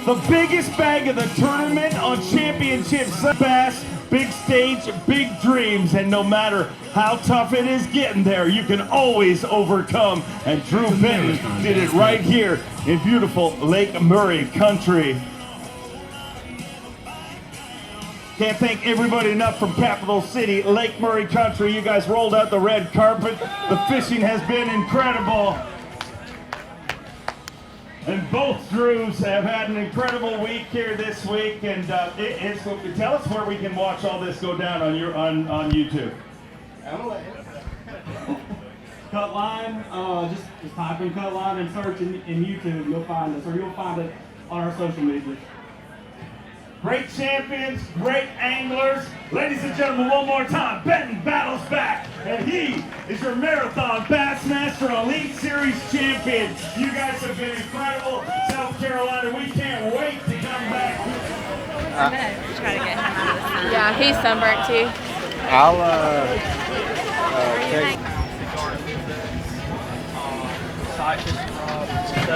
S3: The biggest bag of the tournament on Championship Bass, big stage, big dreams, and no matter how tough it is getting there, you can always overcome. And Drew Benton did it right here in beautiful Lake Murray country. Can't thank everybody enough from Capital City, Lake Murray country. You guys rolled out the red carpet. The fishing has been incredible. And both Drews have had an incredible week here this week, and tell us where we can watch all this go down on YouTube.
S10: Cut Line, just type in Cut Line and search in YouTube. You'll find us, or you'll find it on our social media.
S3: Great champions, great anglers. Ladies and gentlemen, one more time, Benton battles back, and he is your Marathon Bassmaster Elite Series champion. You guys have been incredible. South Carolina, we can't wait to come back.
S13: I'm gonna try to get him out of the sun. Yeah, he's sunburnt too.
S1: I'll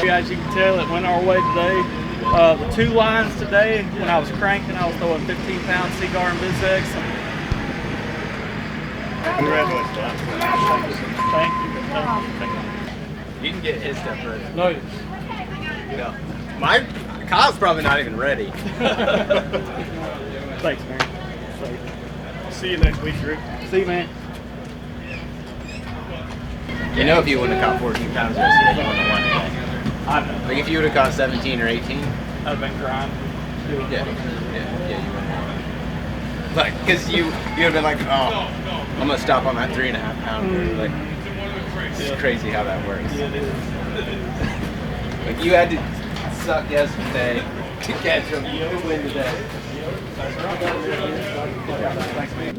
S10: As you can tell, it went our way today. The two lines today, when I was cranking, I was throwing 15-pound cigar and Bizex.
S3: Congratulations.
S10: Thank you.
S15: You can get his stuff ready.
S10: No.
S15: No. Kyle's probably not even ready.
S10: Thanks, man.
S3: See you next week, Drew.
S10: See you, man.
S15: You know, if you wouldn't have caught 14 pounds yesterday, you wouldn't have won today.
S10: I know.
S15: Like if you would have caught 17 or 18,
S10: I'd have been crying.
S15: Yeah, you wouldn't have won. Like, because you would have been like, oh, I'm going to stop on that 3.5 pounder. Like, it's crazy how that works.
S10: Yeah, it is.
S15: Like, you had to suck yesterday to catch him. You win today.
S10: Thanks, man.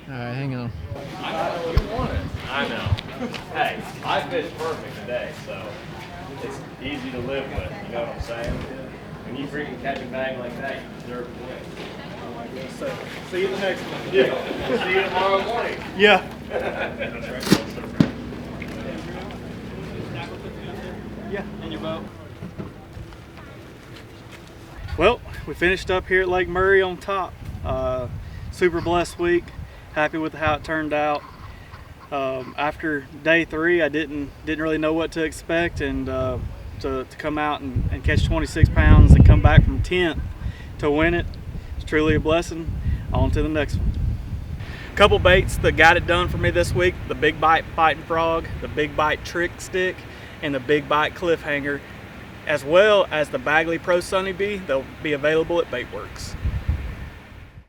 S11: All right, hang on.
S1: I know you want it. I know. Hey, I fished perfect today, so it's easy to live with. You know what I'm saying? When you freaking catch a bag like that, you deserve to win.
S10: So, see you the next one.
S1: Yeah. See you tomorrow morning.
S10: Yeah. Yeah, in your boat. Well, we finished up here at Lake Murray on top. Super blessed week. Happy with how it turned out. After day 3, I didn't really know what to expect, and to come out and catch 26 pounds and come back from 10th to win it, it's truly a blessing. On to the next one. Couple baits that got it done for me this week: the Big Bite Fighting Frog, the Big Bite Trick Stick, and the Big Bite Cliffhanger, as well as the Bagley Pro Sunny Bee. They'll be available at Baitworks.